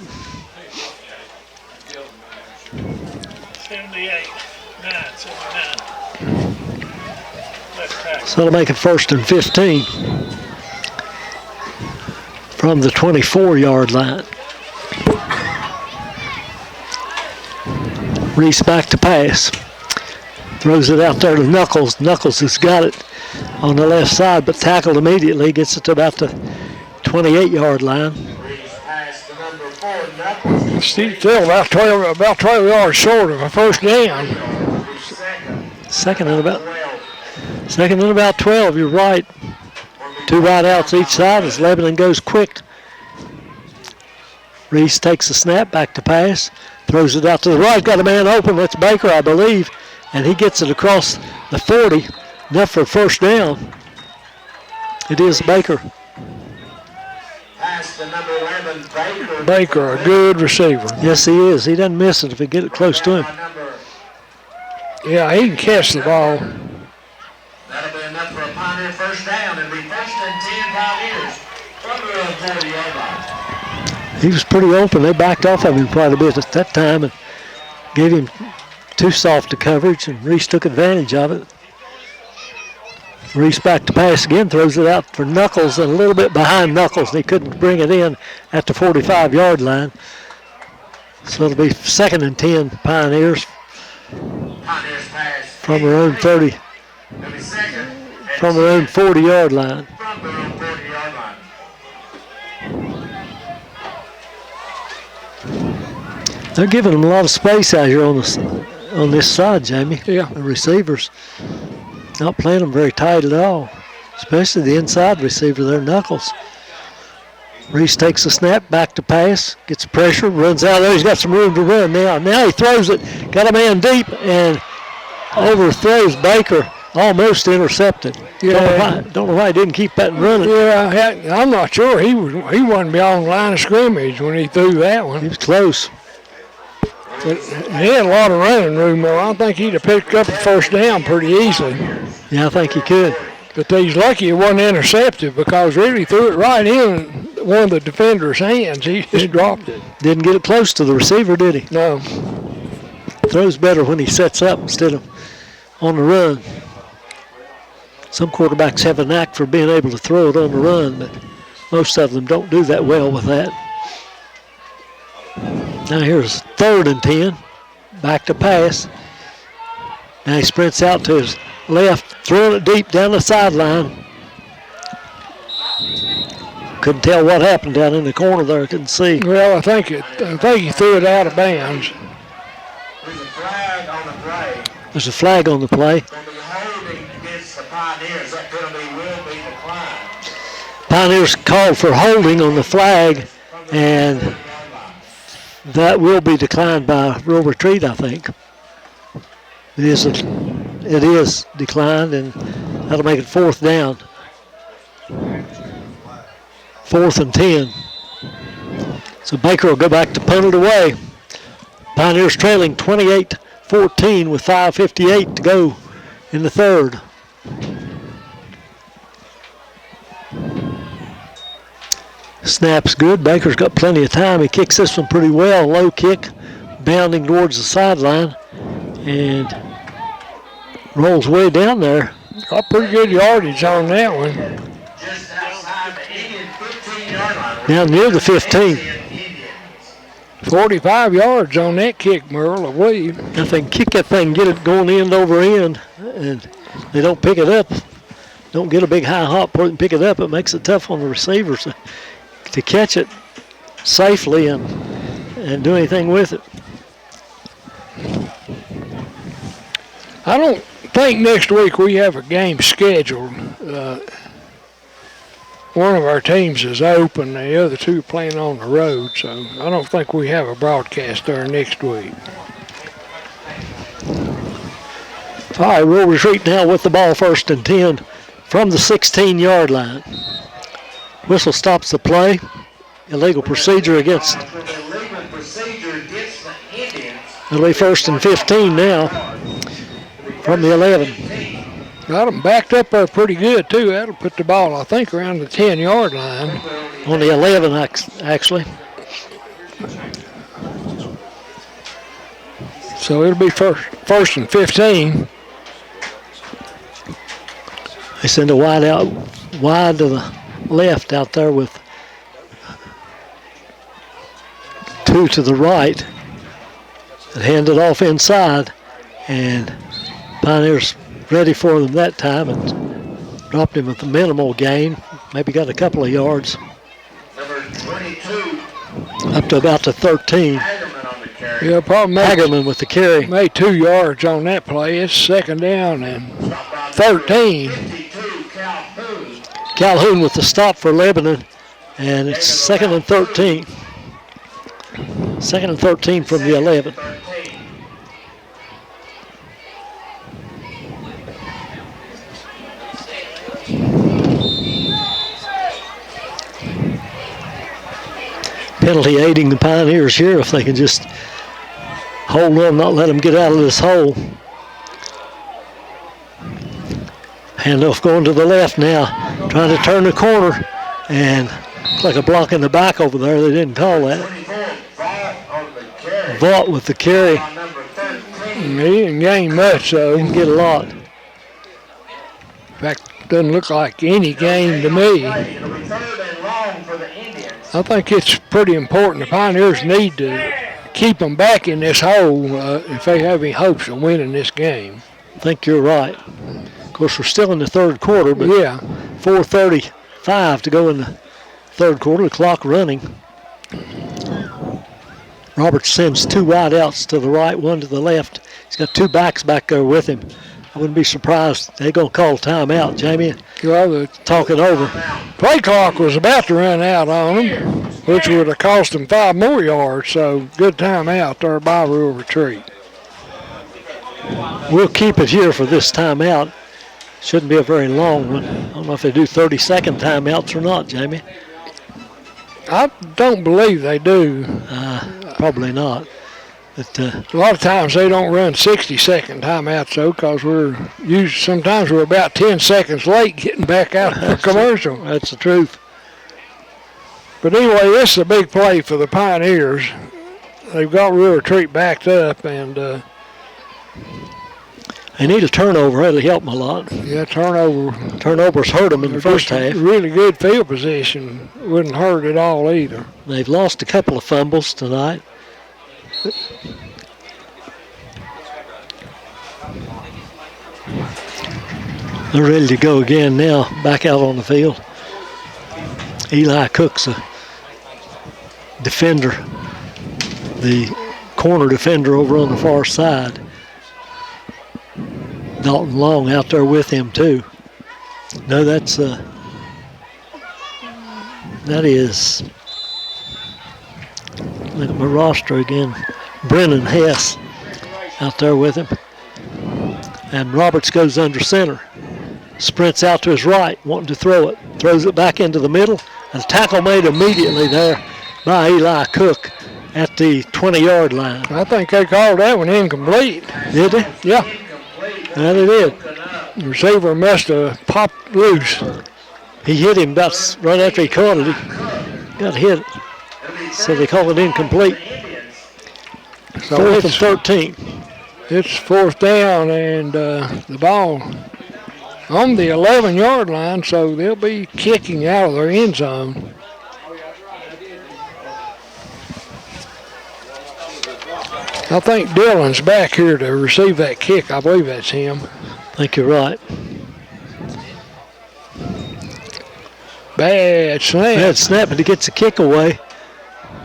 78, 9, 79. So they'll make it 1st and 15 from the 24-yard line. Reese back to pass. Throws it out there to Knuckles. Knuckles has got it on the left side, but tackled immediately. Gets it to about the 28-yard line. Still about 12 yards short of a first down. Second and about 12. You're right. 2 wide outs each side as Lebanon goes quick. Reese takes the snap, back to pass. Throws it out to the right. Got a man open. That's Baker, I believe. And he gets it across the 40. Enough for first down. It is Baker. Baker, a good receiver. Yes, he is. He doesn't miss it if he get it close to him. Yeah, he can catch the ball. That'll be enough for a Pioneer first down and be 1st and 10 Pioneers from the 40-yard line. He was pretty open. They backed off of him quite a bit at that time and gave him too soft a coverage, and Reese took advantage of it. Reese back to pass again, throws it out for Knuckles and a little bit behind Knuckles. They couldn't bring it in at the 45-yard line. So it'll be 2nd and 10 Pioneers from their own 30, from their own 40-yard line. They're giving them a lot of space out here on this side, Jamie. Yeah. The receivers not playing them very tight at all, especially the inside receiver there, Knuckles. Reese takes a snap, back to pass, gets pressure, runs out there. He's got some room to run now. Now he throws it, got a man deep, and overthrows Baker, almost intercepted. Yeah. Don't know why he didn't keep that and run it. Yeah, I'm not sure. He wasn't beyond the line of scrimmage when he threw that one. He was close. But he had a lot of running room, though. I think he'd have picked up a first down pretty easily. Yeah, I think he could. But he's lucky it wasn't intercepted because really threw it right in one of the defender's hands. He just dropped it. Didn't get it close to the receiver, did he? No. Throws better when he sets up instead of on the run. Some quarterbacks have a knack for being able to throw it on the run, but most of them don't do that well with that. Now here's 3rd and 10. Back to pass. Now he sprints out to his left, throwing it deep down the sideline. Couldn't tell what happened down in the corner there. Couldn't see. Well, I think he threw it out of bounds. There's a flag on the play. There's a flag on the play. From the holding against the Pioneers, that penalty will be declined. Pioneers called for holding on the flag, and that will be declined by Rural Retreat, I think. It is declined, and that'll make it 4th down. 4th and 10. So Baker will go back to punt it away. Pioneers trailing 28-14 with 5:58 to go in the 3rd. Snap's good. Baker's got plenty of time. He kicks this one pretty well. Low kick, bounding towards the sideline, and rolls way down there. Got pretty good yardage on that one. Just outside the Indian 15-yard line. Down near the 15. 45 yards on that kick, Merle, I believe. If they can kick that thing, get it going end over end, and they don't pick it up, don't get a big high hop for it and pick it up, it makes it tough on the receivers to catch it safely and do anything with it. I don't think next week we have a game scheduled. One of our teams is open, the other two are playing on the road, so I don't think we have a broadcast there next week. All right, we'll retreat now with the ball 1st and 10 from the 16-yard line. Whistle stops the play. Illegal procedure against. It'll be 1st and 15 now from the 11. Got them backed up there pretty good, too. That'll put the ball, I think, around the 10-yard line. On the 11, actually. So it'll be first and 15. They send a wide to the left out there with 2 to the right. And hand it off inside, and Pioneers ready for them that time and dropped him with a minimal gain. Maybe got a couple of yards. Number 22. Up to about the 13. Hagerman on the carry. Yeah, probably Hagerman with the carry. made 2 yards on that play. It's 2nd down and 13. 52, Calhoun. Calhoun with the stop for Lebanon, and it's 2nd and 13. 2nd and 13 from the 11. 13. Penalty aiding the Pioneers here if they can just hold on, not let them get out of this hole. Handoff going to the left now, trying to turn the corner, and looks like a block in the back over there. They didn't call that. 24, on the carry. Vaught with the carry. On number 13. He didn't gain much, though. Didn't get a lot. In fact, doesn't look like any gain to me. It'll be 3rd and long for the Indians. I think it's pretty important. The Pioneers need to keep them back in this hole if they have any hopes of winning this game. I think you're right. Of course, we're still in the 3rd quarter, but Yeah, 4:35 to go in the 3rd quarter. The clock running. Roberts sends 2 wide outs to the right, 1 to the left. He's got 2 backs back there with him. I wouldn't be surprised. They're going to call timeout, Jamie. well, the Talk it over. play clock was about to run out on them, which would have cost them 5 more yards, so good timeout there by Rural Retreat. We'll keep it here for this timeout. Shouldn't be a very long one. I don't know if they do 30-second timeouts or not, Jamie. I don't believe they do. Probably not. But A lot of times they don't run 60-second timeouts, though, because sometimes we're about 10 seconds late getting back out for commercial. that's the truth. But anyway, this is a big play for the Pioneers. They've got Rural Retreat backed up, and They need a turnover. That'll help them a lot. turnover. Turnovers hurt them in the first half. Really good field position wouldn't hurt at all either. They've lost a couple of fumbles tonight. They're ready to go again now, back out on the field. Eli Cook's a defender, the corner defender over on the far side. Dalton Long out there with him too. No, that's That is, look at my roster again, Brennan Hess out there with him. And Roberts goes under center. Sprints out to his right, wanting to throw it. Throws it back into the middle. And a tackle made immediately there by Eli Cook at the 20-yard line. I think they called that one incomplete. Did they? Yeah. Yeah, they did. The receiver must have popped loose. He hit him about right after he caught it. He got hit. So they call it incomplete. So 4th and 13. It's 4th down and the ball on the 11-yard line, so they'll be kicking out of their end zone. I think Dillon's back here to receive that kick. I believe that's him. I think you're right. Bad snap. Bad snap, but he gets a kick away.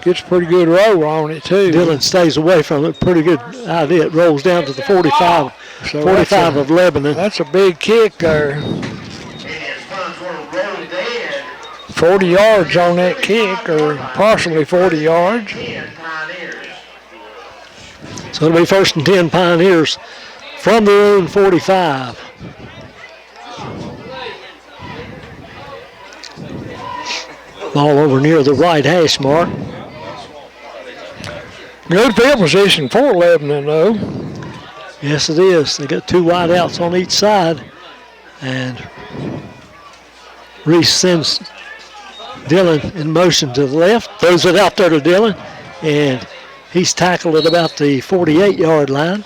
Gets a pretty good roll on it, too. Dillon stays away from it. Pretty good idea. It rolls down to the 45, So 45 of Lebanon. That's a big kick there. 40 yards on that kick, or possibly 40 yards. So it'll be 1st and 10 Pioneers from their own 45. Ball over near the right hash mark. Good field position for Lebanon, though. Yes, it is. They got 2 wide outs on each side. And Reese sends Dillon in motion to the left, throws it out there to Dillon, and he's tackled at about the 48-yard line.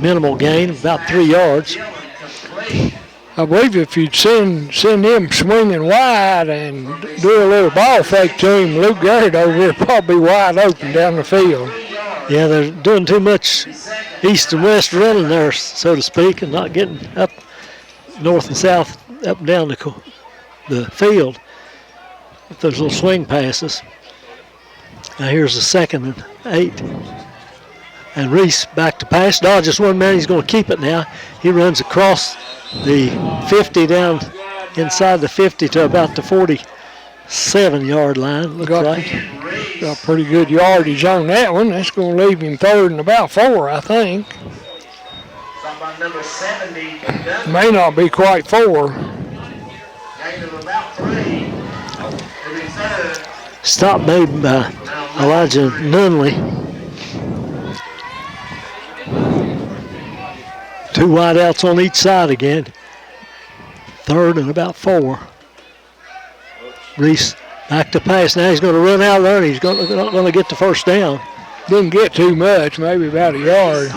Minimal gain, about 3 yards. I believe if you'd send him swinging wide and do a little ball fake to him, Luke Garrett over here probably wide open down the field. Yeah, they're doing too much east and west running there, so to speak, and not getting up north and south, up and down the field with those little swing passes. Now here's the 2nd and 8. And Reese back to pass. Dodges one man. He's going to keep it now. He runs across the 50 down inside the 50 to about the 47-yard line. Looks like. Got pretty good yardage on that one. That's going to leave him 3rd and about 4, I think. May not be quite 4. Stop made by Elijah Nunley. 2 wide outs on each side again. 3rd and about 4. Reese back to pass. Now he's going to run out there, and he's not going to get the 1st down. Didn't get too much, maybe about a yard.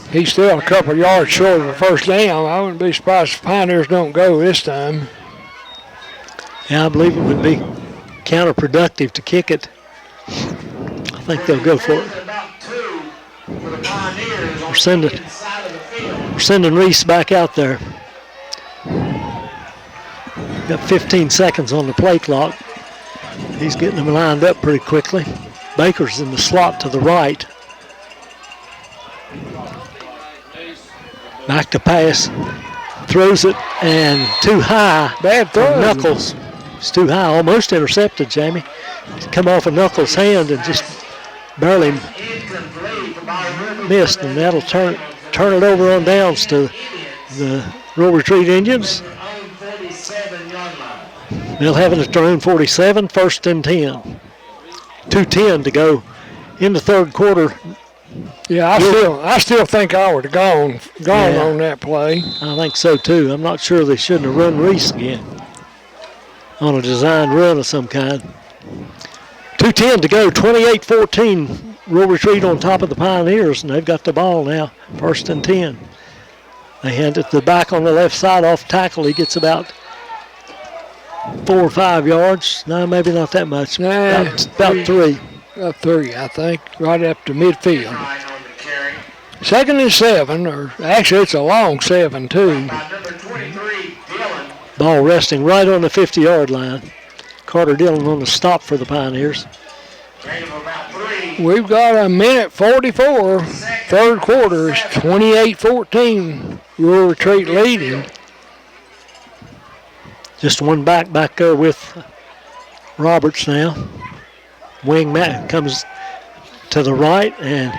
He's still a couple yards short of the 1st down. I wouldn't be surprised if Pioneers don't go this time. Yeah, I believe it would be counterproductive to kick it. I think they'll go for it. We're sending Reese back out there. Got 15 seconds on the play clock. He's getting them lined up pretty quickly. Baker's in the slot to the right. Back to pass. Throws it and too high. Bad throw. Knuckles. It's too high. Almost intercepted, Jamie. Come off of Knuckles' hand and just barely missed, and that'll turn it over on downs to the Rural Retreat Indians. They'll have it at their own 47, 1st and 10. 2:10 to go in the 3rd quarter. Yeah, I still think I would have gone on that play. I think so too. I'm not sure they shouldn't have run Reese again on a designed run of some kind. 2:10 to go, 28-14. Rural Retreat on top of the Pioneers, and they've got the ball now, 1st and 10. They hand it to the back on the left side off tackle. He gets about 4 or 5 yards. No, maybe not that much. About 3. About 3, I think, right up to midfield. 2nd and 7, or actually it's a long 7 too. Ball resting right on the 50-yard line. Carter Dillon on the stop for the Pioneers. We've got a minute 44. 3rd quarter is 28-14. Rural Retreat leading. Just one back there with Roberts now. Wing Matt comes to the right, and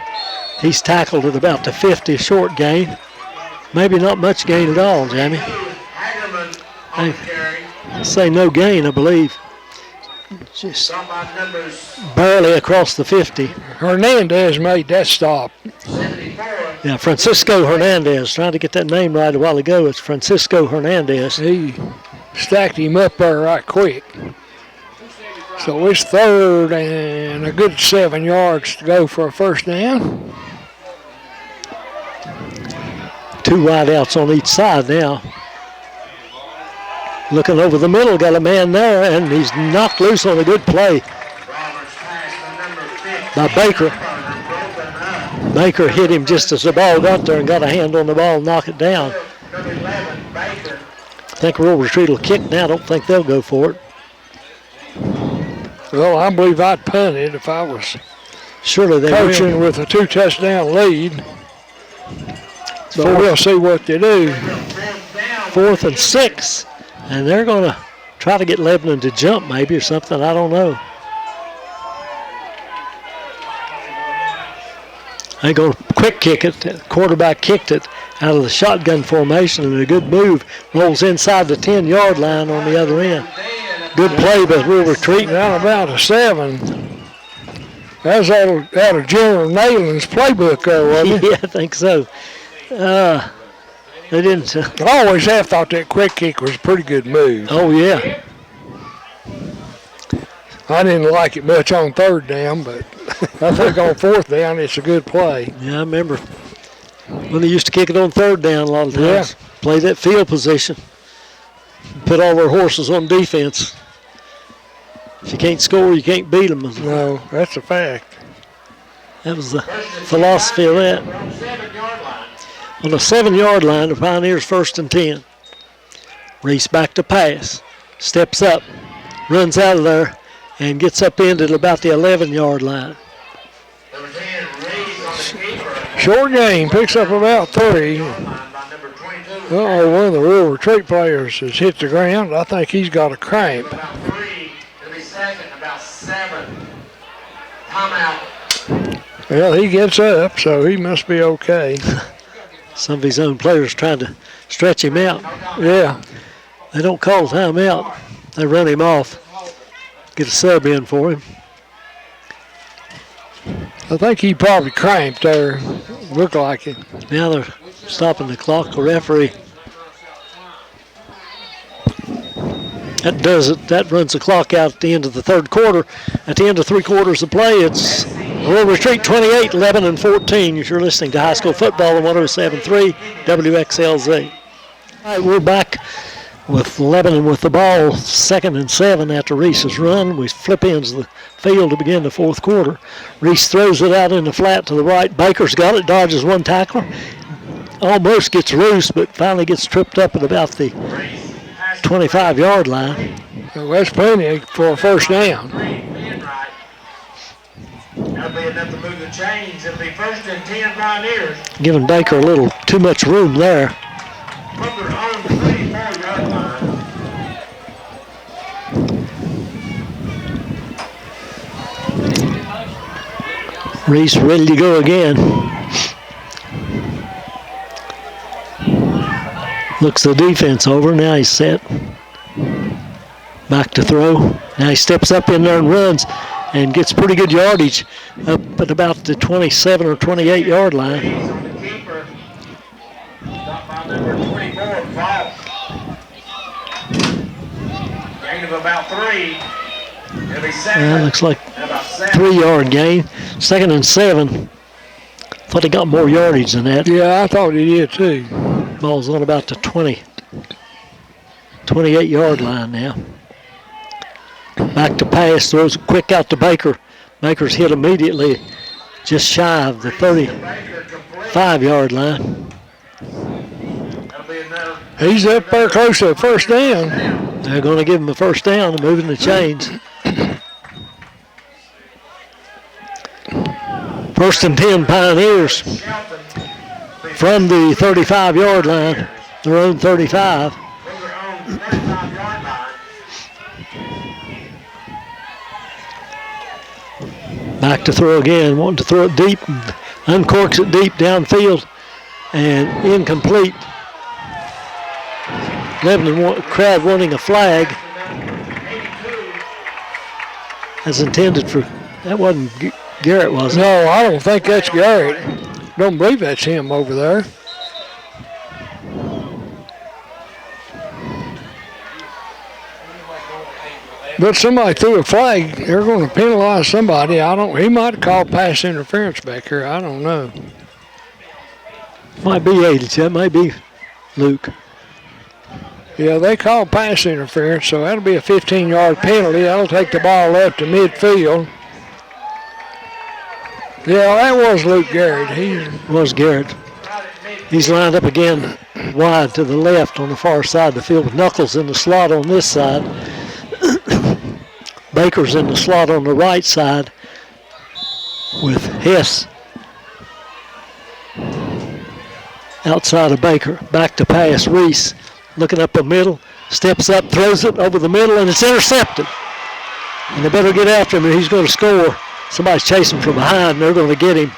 he's tackled at about the 50, short gain. Maybe not much gain at all, Jamie. I say no gain, I believe. Just barely across the 50. Hernandez made that stop. Yeah, Francisco Hernandez. Trying to get that name right a while ago. It's Francisco Hernandez. He stacked him up there right quick. So it's third and a good 7 yards to go for a first down. 2 wideouts on each side now. Looking over the middle, got a man there, and he's knocked loose on a good play by Baker. Baker hit him just as the ball got there and got a hand on the ball and knock it down. I think Rural Retreat will kick now. I don't think they'll go for it. Well, I believe I'd punt it if I was surely they coaching with a 2 touchdown lead. So we'll see what they do. 4th and 6. And they're going to try to get Lebanon to jump maybe or something. I don't know. They're going to quick kick it. The quarterback kicked it out of the shotgun formation, and a good move. Rolls inside the 10-yard line on the other end. Good play by Rural Retreat. Down about a 7. That's out of General Nayland's playbook there, wasn't it? Yeah, I think so. They didn't. I always have thought that quick kick was a pretty good move. Oh, yeah. I didn't like it much on 3rd down, but I think on 4th down it's a good play. Yeah, I remember when they used to kick it on 3rd down a lot of times. Yeah. Play that field position. Put all their horses on defense. If you can't score, you can't beat them. No, that's a fact. That was the philosophy of that. On the 7-yard line, the Pioneers 1st and 10. Reese back to pass. Steps up. Runs out of there and gets up in at about the 11-yard line. Short game. Picks up about 3. Uh-oh, one of the Rural Retreat players has hit the ground. I think he's got a cramp. Well, he gets up, so he must be okay. Some of his own players trying to stretch him out. Yeah. They don't call a timeout. They run him off. Get a sub in for him. I think he probably cramped there. Looked like it. Now they're stopping the clock. The referee. That does it. That runs the clock out at the end of the 3rd quarter. At the end of 3 quarters of play, it's Rural Retreat 28, Lebanon 14. You're listening to high school football on 107.3 WXLZ. All right, we're back with Lebanon with the ball, 2nd and 7 after Reese's run. We flip into the field to begin the 4th quarter. Reese throws it out in the flat to the right. Baker's got it, dodges one tackler. Almost gets loose, but finally gets tripped up at about the 25-yard line. Well, that's plenty for a first down. That'll be enough to move the chains. It'll be 1st and 10 Pioneers. Giving Baker a little too much room there. From their own 34-yard line. Reese ready to go again. Looks the defense over. Now he's set. Back to throw. Now he steps up in there and runs and gets pretty good yardage up at about the 27 or 28-yard line. On the keeper. Stopped by number 24, Falk. Gain of about 3. It'll be 2nd. Looks like and about 7. 3-yard gain. 2nd and 7. Thought he got more yardage than that. Yeah, I thought he did too. Ball's on about the 28-yard line now. Back to pass, throws it quick out to Baker. Baker's hit immediately just shy of the 35-yard line. He's up there close to a first down. They're going to give him a first down and moving the chains. 1st and 10 Pioneers from the 35-yard line, their own 35. From their own 35-yard line. Back to throw again, wanting to throw it deep, uncorks it deep downfield, and incomplete. Lebanon crowd wanting a flag. As intended for, that wasn't Garrett, was it? No, I don't think that's Garrett. Don't believe that's him over there. But somebody threw a flag. They're going to penalize somebody. He might have called pass interference back here. I don't know. Might be 80. That might be Luke. Yeah, they called pass interference, so that'll be a 15-yard penalty. That'll take the ball up to midfield. Yeah, that was Luke Garrett. He was Garrett. He's lined up again wide to the left on the far side of the field with Knuckles in the slot on this side. Baker's in the slot on the right side with Hess outside of Baker. Back to pass. Reese looking up the middle, steps up, throws it over the middle, and it's intercepted. And they better get after him or he's going to score. Somebody's chasing from behind, and they're going to get him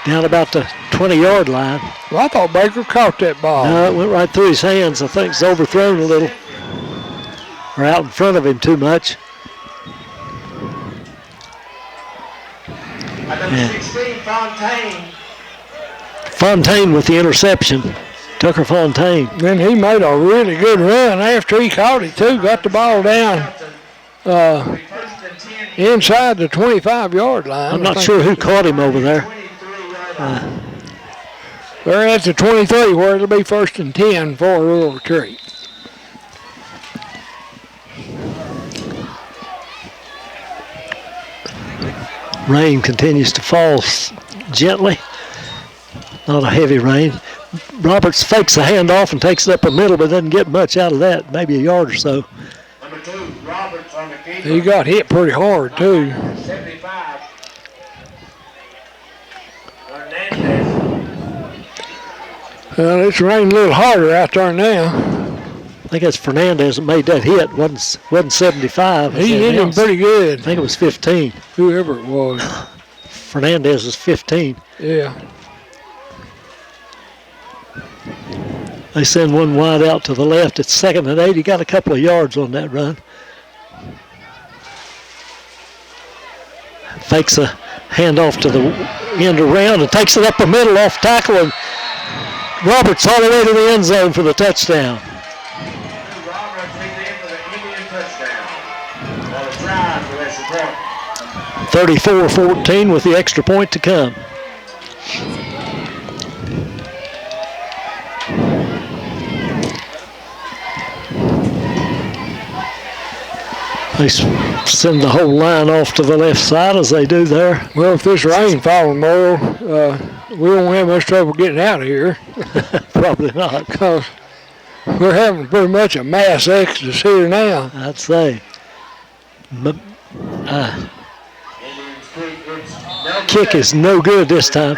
down about the 20-yard line. Well, I thought Baker caught that ball. No, it went right through his hands. I think it's overthrown a little. Or out in front of him too much. Number 16, Fontaine. Fontaine with the interception. Tucker Fontaine. Then he made a really good run after he caught it, too. Got the ball down inside the 25-yard line. I'm not sure who caught him over there. They're at the 23 where it'll be 1st and 10 for a little retreat. Rain continues to fall gently. Not a heavy rain. Roberts fakes a handoff and takes it up the middle, but doesn't get much out of that, maybe a yard or so. Number 2, Roberts on the keeper. He got hit pretty hard, too. 75. Hernandez. Well, it's raining a little harder out there now. I think that's Fernandez that made that hit. Wasn't 75. He hit him pretty good. I think it was 15. Whoever it was. Fernandez is 15. Yeah. They send one wide out to the left. It's 2nd and 8. He got a couple of yards on that run. Fakes a handoff to the end around and takes it up the middle off tackle. And Roberts all the way to the end zone for the touchdown. 34-14 with the extra point to come. They send the whole line off to the left side as they do there. Well, if this rain falling more, we won't have much trouble getting out of here. Probably not. Because we're having pretty much a mass exodus here now. I'd say. Kick is no good this time.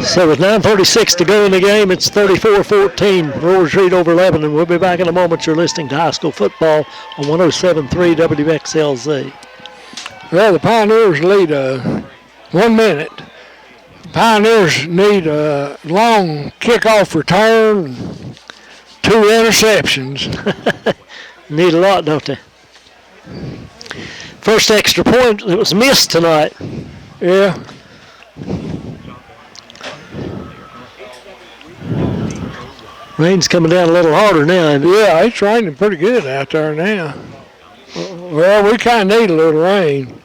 So with 9:36 to go in the game, it's 34-14. Roll retreat over Lebanon. We'll be back in a moment. You're listening to high school football on 107.3 WXLZ. Well, the Pioneers lead 1 minute. Pioneers need a long kickoff return, 2 interceptions. Need a lot, don't they? First extra point that was missed tonight. Yeah. Rain's coming down a little harder now. Yeah, it's raining pretty good out there now. Well, we kind of need a little rain.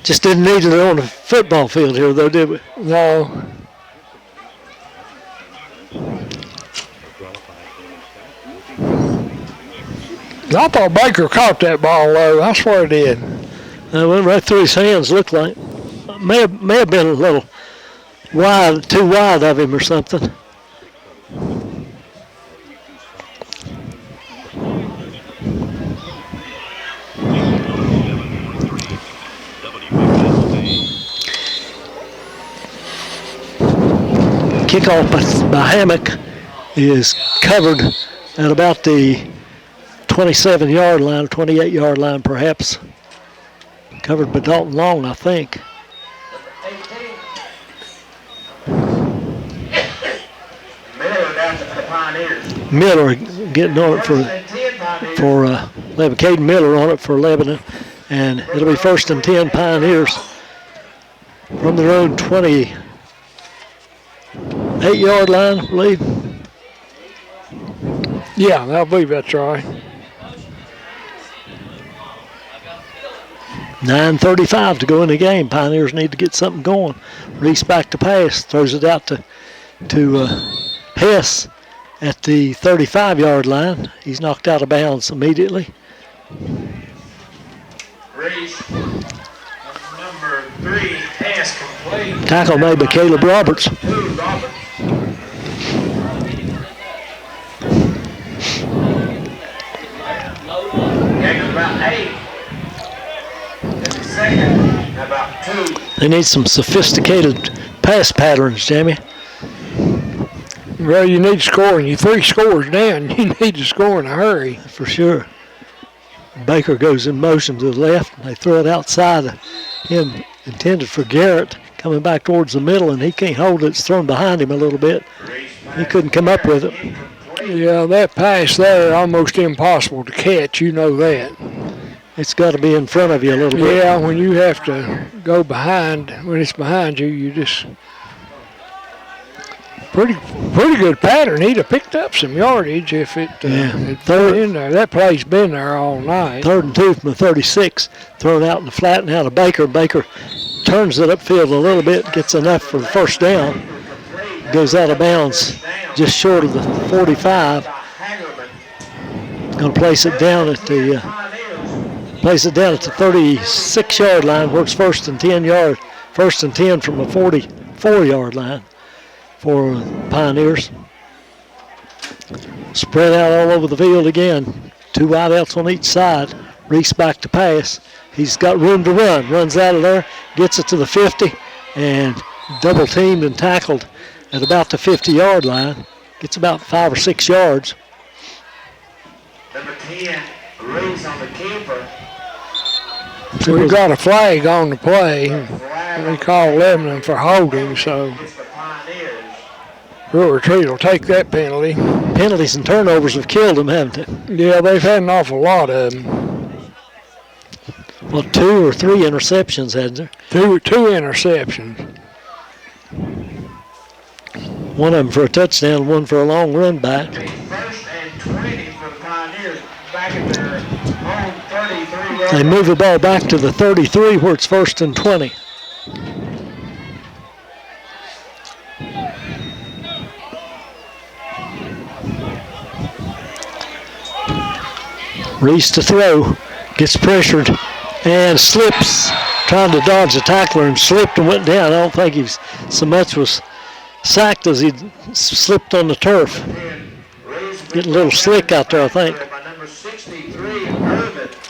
Just didn't need it on the football field here, though, did we? No. I thought Baker caught that ball low. I swear it did. It went right through his hands, looked like. May have been a little wide, too wide of him or something. Kickoff by Hammock is covered at about the 27-yard line, 28-yard line perhaps. Covered by Dalton Long, I think. Miller down to the Pioneers. Miller getting on it for Caden Miller on it for Lebanon. And it'll be 1st and 10 Pioneers from their own 28-yard line, I believe. Yeah, I believe that's right. 9:35 to go in the game. Pioneers need to get something going. Reese back to pass, throws it out to Hess at the 35-yard line. He's knocked out of bounds immediately. Reese, number 3, pass complete. Tackle made by Caleb Roberts. Roberts. Gain of about 8. Second, about 2. They need some sophisticated pass patterns, Jamie. Well, you need scoring. You 3 scores down. You need to score in a hurry. For sure. Baker goes in motion to the left. They throw it outside him, intended for Garrett, coming back towards the middle, and he can't hold it. It's thrown behind him a little bit. He couldn't come up with it. Yeah, that pass there, almost impossible to catch. You know that. It's got to be in front of you a little bit. Yeah, when you have to go behind, when it's behind you, you just pretty good pattern. He'd have picked up some yardage if it had been in there. That play's been there all night. 3rd and 2 from the 36, thrown out in the flat and out of Baker. Baker turns it upfield a little bit, gets enough for the 1st down. Goes out of bounds just short of the 45. Going to place it down at the 36-yard line where it's 1st and 10 from the 44-yard line for Pioneers. Spread out all over the field again. 2 wideouts on each side. Reese back to pass. He's got room to run. Runs out of there, gets it to the 50, and double teamed and tackled at about the 50-yard line. Gets about 5 or 6 yards. Number 10, Reese on the keeper. We got a flag on the play. We call Lebanon for holding, so Real Retreat will take that penalty. Penalties and turnovers have killed them, haven't they? Yeah, they've had an awful lot of them. Well, 2 or 3 interceptions, hadn't there? Two interceptions. One of them for a touchdown, one for a long run back. 1st and 20 for the Pioneers. Back at their own 33. They move the ball back to the 33 where it's 1st and 20. Reese to throw, gets pressured and slips, trying to dodge the tackler and slipped and went down. I don't think he so much was sacked as he slipped on the turf. Getting a little slick out there, I think.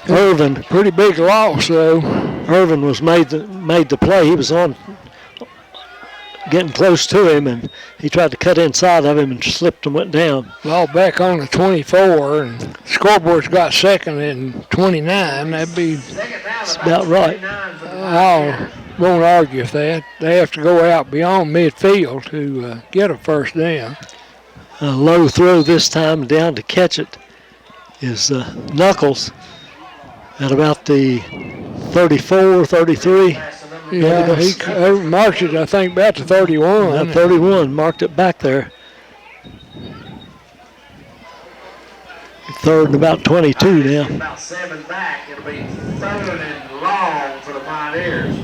Irvin. Pretty big loss, though. Irvin was made the play. He was on, getting close to him, and he tried to cut inside of him and slipped and went down. Ball back on the 24, and scoreboard's got 2nd and 29. That'd be That's about right. I won't argue with that. They have to go out beyond midfield to get a 1st down. A low throw this time, down to catch it is Knuckles at about the 34, 33. Yeah, he marked it, I think, about to 31. 31, marked it back there. 3rd and about 22 now. About 7 back. It'll be 3rd and long for the Pioneers.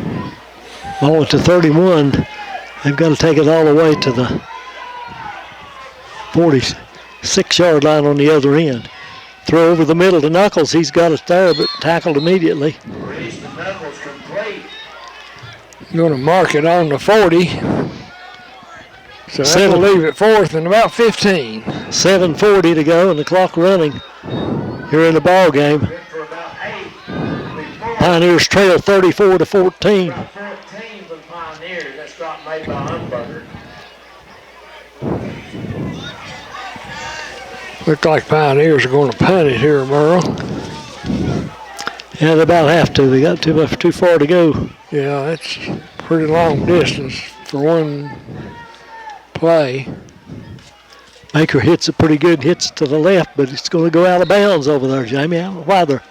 Ball to 31. They've got to take it all the way to the 46-yard line on the other end. Throw over the middle to Knuckles. He's got it there, but tackled immediately. Reese to Knuckles complete. Going to mark it on the 40. So that'll leave it 4th and about 15. 7:40 to go and the clock running here in the ball game. Good for about 8. Pioneers trail 34-14. 14 for the Pioneers. That's drop made by Humberger. Look like Pioneers are going to punt it here, Merle. Yeah, they about have to. They got too far to go. Yeah, that's pretty long distance for one play. Baker hits it pretty good, hits it to the left, but it's going to go out of bounds over there, Jamie. I don't know why they're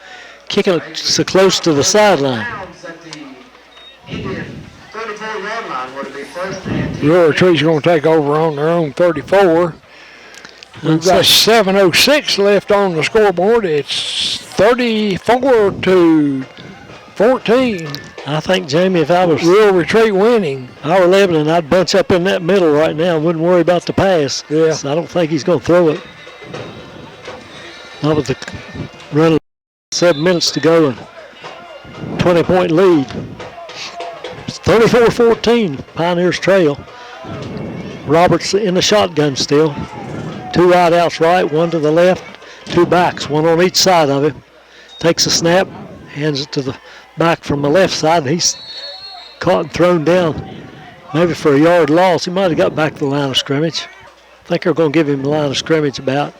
kicking it so close to the sideline. Rural Retreat's going to take over on their own 34. We've got 7:06 left on the scoreboard. It's 34-14. I think, Jamie, if I was Rural Retreat winning. our Lebanon, I'd bunch up in that middle right now and wouldn't worry about the pass. Yeah. So I don't think he's going to throw it. Not with the run 7 minutes to go and 20-point lead. It's 34-14, Pioneers trail. Roberts in the shotgun still. 2 wideouts right, 1 to the left, 2 backs, 1 on each side of him. Takes a snap, hands it to the back from the left side, and he's caught and thrown down, maybe for a yard loss. He might have got back to the line of scrimmage. I think they're going to give him the line of scrimmage about.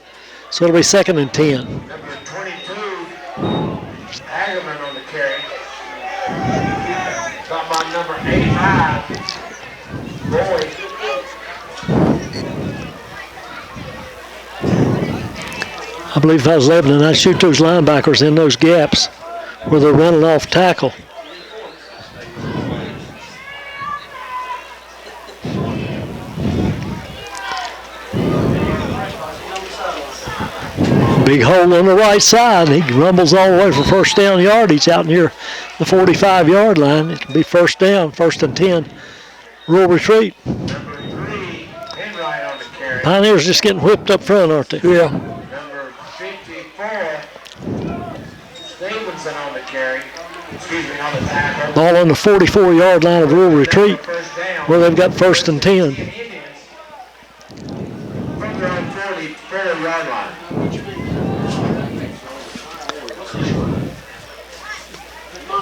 So it'll be 2nd and 10. Number 22, Hagerman on the carry. Got by number 85, Boyd. I believe if I was Lebanon, I'd shoot those linebackers in those gaps where they're running off tackle. Big hole on the right side. He rumbles all the way for first down yardage out near the 45-yard line. It'll be first down, 1st and 10. Rural Retreat. Number 3, Enright on the carry. Pioneers just getting whipped up front, aren't they? Yeah. Number 54, Stevenson on the carry. Excuse me, on the tackle. Ball on the 44-yard line of Rural Retreat First down. where they've got 1st and 10. Indians from their own 40-yard line.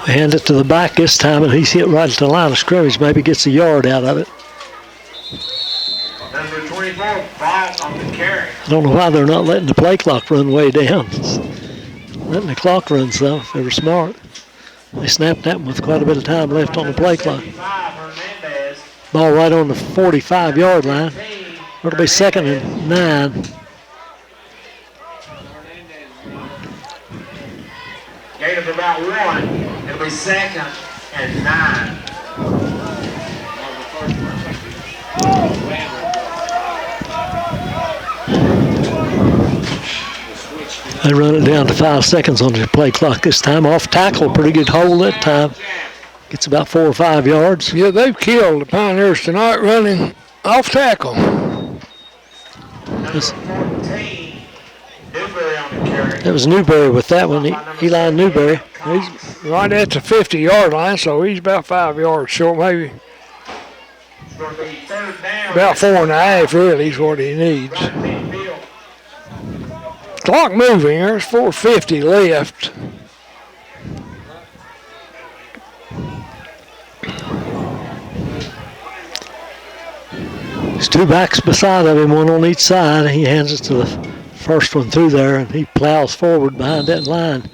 Hand it to the back this time, and he's hit right at the line of scrimmage. Maybe gets a yard out of it. Number 24, Bob on the carry. I don't know why they're not letting the play clock run way down. Letting the clock run some if they were smart. They snapped that one with quite a bit of time left on the play clock. 75, Hernandez. Ball right on the 45-yard line. It'll be 2nd and 9. Gain of about 1. It'll be 2nd and 9. They run it down to 5 seconds on the play clock this time. Off tackle, pretty good hole that time. Gets about 4 or 5 yards. Yeah, they've killed the Pioneers tonight running off tackle. Number 14, Newberry on the carry. That was Newberry with that one. Eli Newberry. He's right at the 50-yard line, so he's about 5 yards short, maybe It's going to be 3rd down. about 4.5 really is what he needs. Right midfield. Clock moving, there's 4:50 left. There's 2 backs beside of him, 1 on each side. He hands it to the first one through there, and he plows forward behind that line.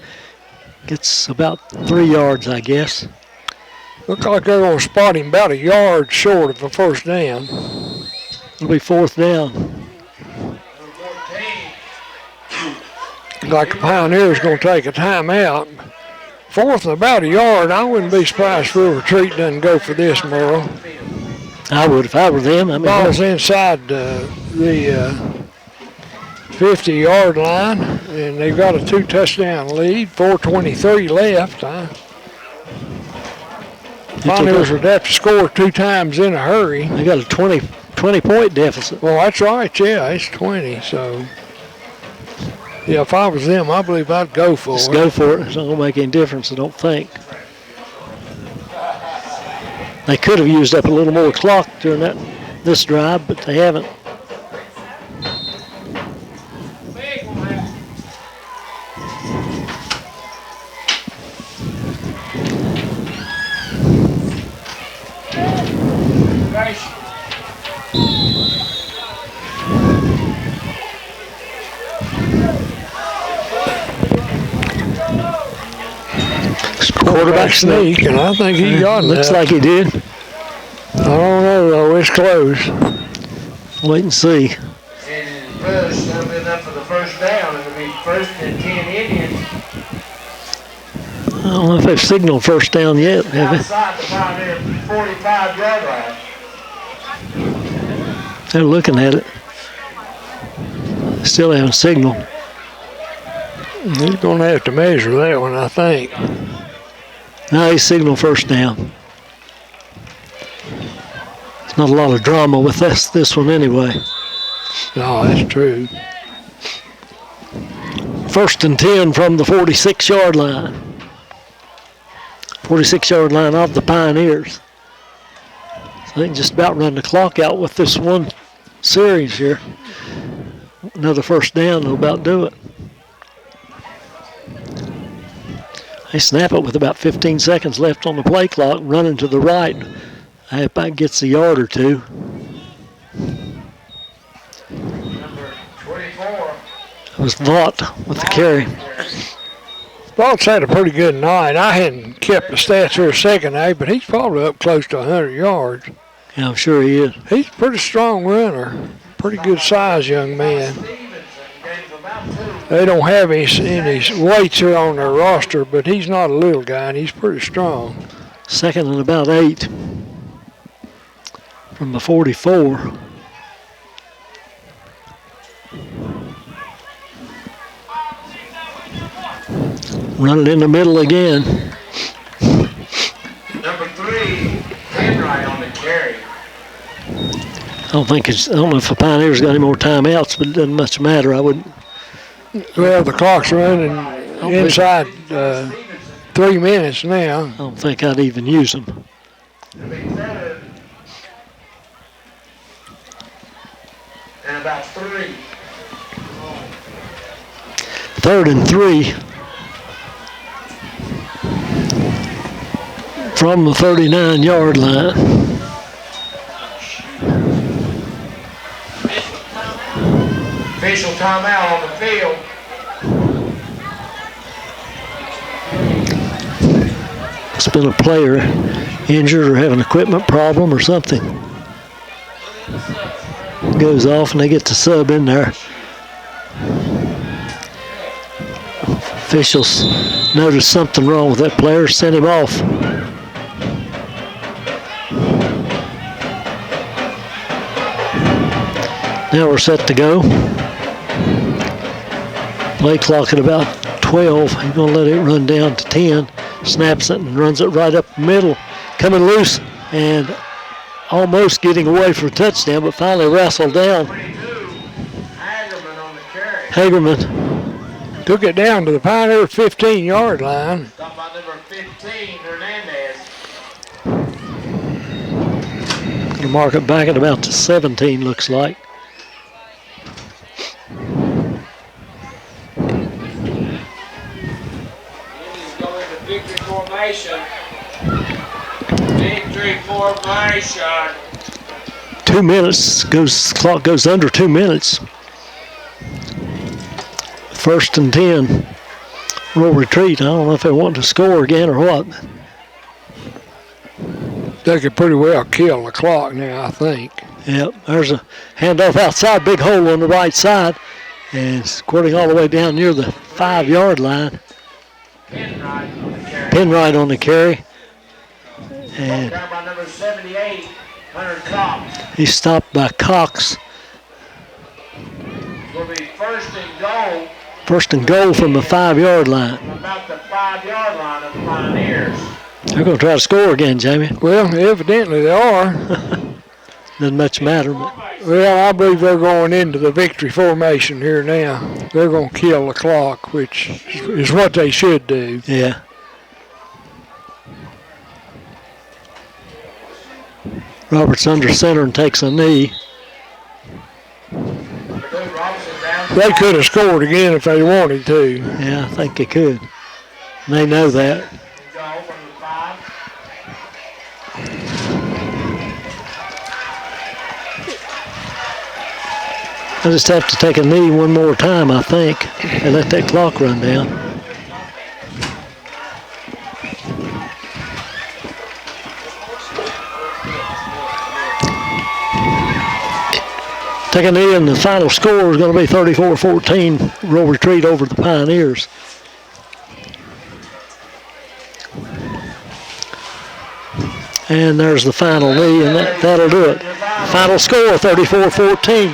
Gets about 3 yards, I guess. Looks like they're going to spot him about a yard short of a first down. It'll be 4th down. Number 14, Like the Pioneers going to take a timeout. 4th and about a yard. I wouldn't be surprised if Rural Retreat doesn't go for this, Merle. I would if I were them. I mean, Ball's inside the 50-yard line, and they've got a 2-touchdown lead. 4:23 left. Pioneers would have to score 2 times in a hurry. they got a 20-point deficit. Well, that's right. Yeah, it's 20. So, yeah, if I was them, I believe I'd go for Just it. go for it. It's not going to make any difference, I don't think. They could have used up a little more clock during this drive, but they haven't. quarterback sneak, and I think he got it. Looks like he did. I don't know though. It's close. Wait and see. And push, that'll be enough for the first down. It'll be 1st and 10 Indians I don't know if they've signaled first down yet, have outside the Pioneer 45-yard line. they? They're looking at it. Still haven't signaled. He's going to have to measure that one, I think. No, he signaled first down. There's not a lot of drama with this one anyway. No, that's true. 1st and 10 from the 46-yard line. 46-yard line of the Pioneers. So they can just about run the clock out with this one series here. Another first down will about do it. They snap it with about 15 seconds left on the play clock, running to the right. I hope that gets a yard or two. Number 24. It was Vaught with the carry. Vaught's had a pretty good night. I hadn't kept the stats here a second, but he's probably up close to 100 yards. Yeah, I'm sure he is. He's a pretty strong runner. Pretty good size young man. They don't have any weights here on their roster, but he's not a little guy, and he's pretty strong. 2nd and about 8 from the 44. Run it in the middle again. Number 3, Henry on the carry. I don't know if the Pioneers got any more timeouts, but it doesn't much matter. I wouldn't. Well, the clock's running inside 3 minutes now. I don't think I'd even use them. It'll be 3rd and about 3. 3rd and 3 from the 39-yard line. Official timeout on the field. It's been a player injured or having an equipment problem or something. Goes off and they get the sub in there. Officials noticed something wrong with that player, sent him off. Now we're set to go. Play clock at about 12. He's going to let it run down to 10. Snaps it and runs it right up the middle. Coming loose and almost getting away for a touchdown, but finally wrestled down. 22, Hagerman on the carry. Hagerman Took it down to the Pioneer 15-yard line. Stopped by number 15, Hernandez. going to mark it back at about to 17, looks like. Victory formation. Victory formation. 2 minutes clock goes under 2 minutes. 1st and 10. Roll retreat. I don't know if they want to score again or what. They could pretty well kill the clock now, I think. Yep, there's a handoff outside, big hole on the right side, and squirting all the way down near the 5-yard line. Penrite on the carry. And down by number 78, Hunter Cox. He's stopped by Cox. Will be 1st and goal. 1st and goal from the 5-yard line. From about the 5-yard line of the Pioneers. They're going to try to score again, Jamie. Well, evidently they are. Doesn't much matter. But Well, I believe they're going into the victory formation here now. They're going to kill the clock, which is what they should do. yeah. Roberts under center and takes a knee. They could have scored again if they wanted to. Yeah, I think they could. And they know that. Goal from the 5. I just have to take a knee one more time, I think, and let that clock run down. Taking in the final score is going to be 34-14, Rural Retreat over the Pioneers. And there's the final knee, and that'll do it. Final score, 34-14.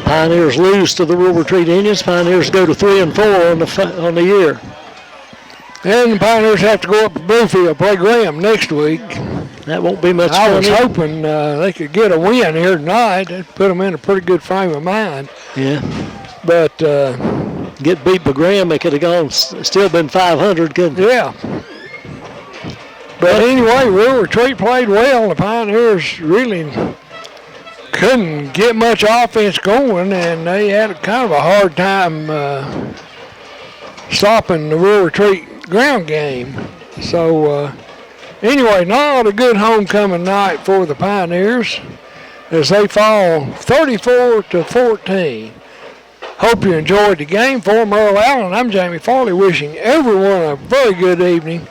Pioneers lose to the Rural Retreat Indians. Pioneers go to 3-4 on the year. And the Pioneers have to go up to Bluefield, play Graham next week. That won't be much I fun. was hoping they could get a win here tonight. That'd put them in a pretty good frame of mind. Yeah. But, get beat by Graham, they could have gone, still been 500, couldn't they? yeah. But anyway, Rural Retreat played well. The Pioneers really couldn't get much offense going, and they had kind of a hard time stopping the Rural Retreat ground game. So, anyway, not a good homecoming night for the Pioneers as they fall 34-14. Hope you enjoyed the game. For Merle Allen, I'm Jamie Farley, wishing everyone a very good evening.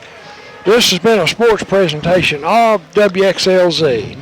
This has been a sports presentation of WXLZ.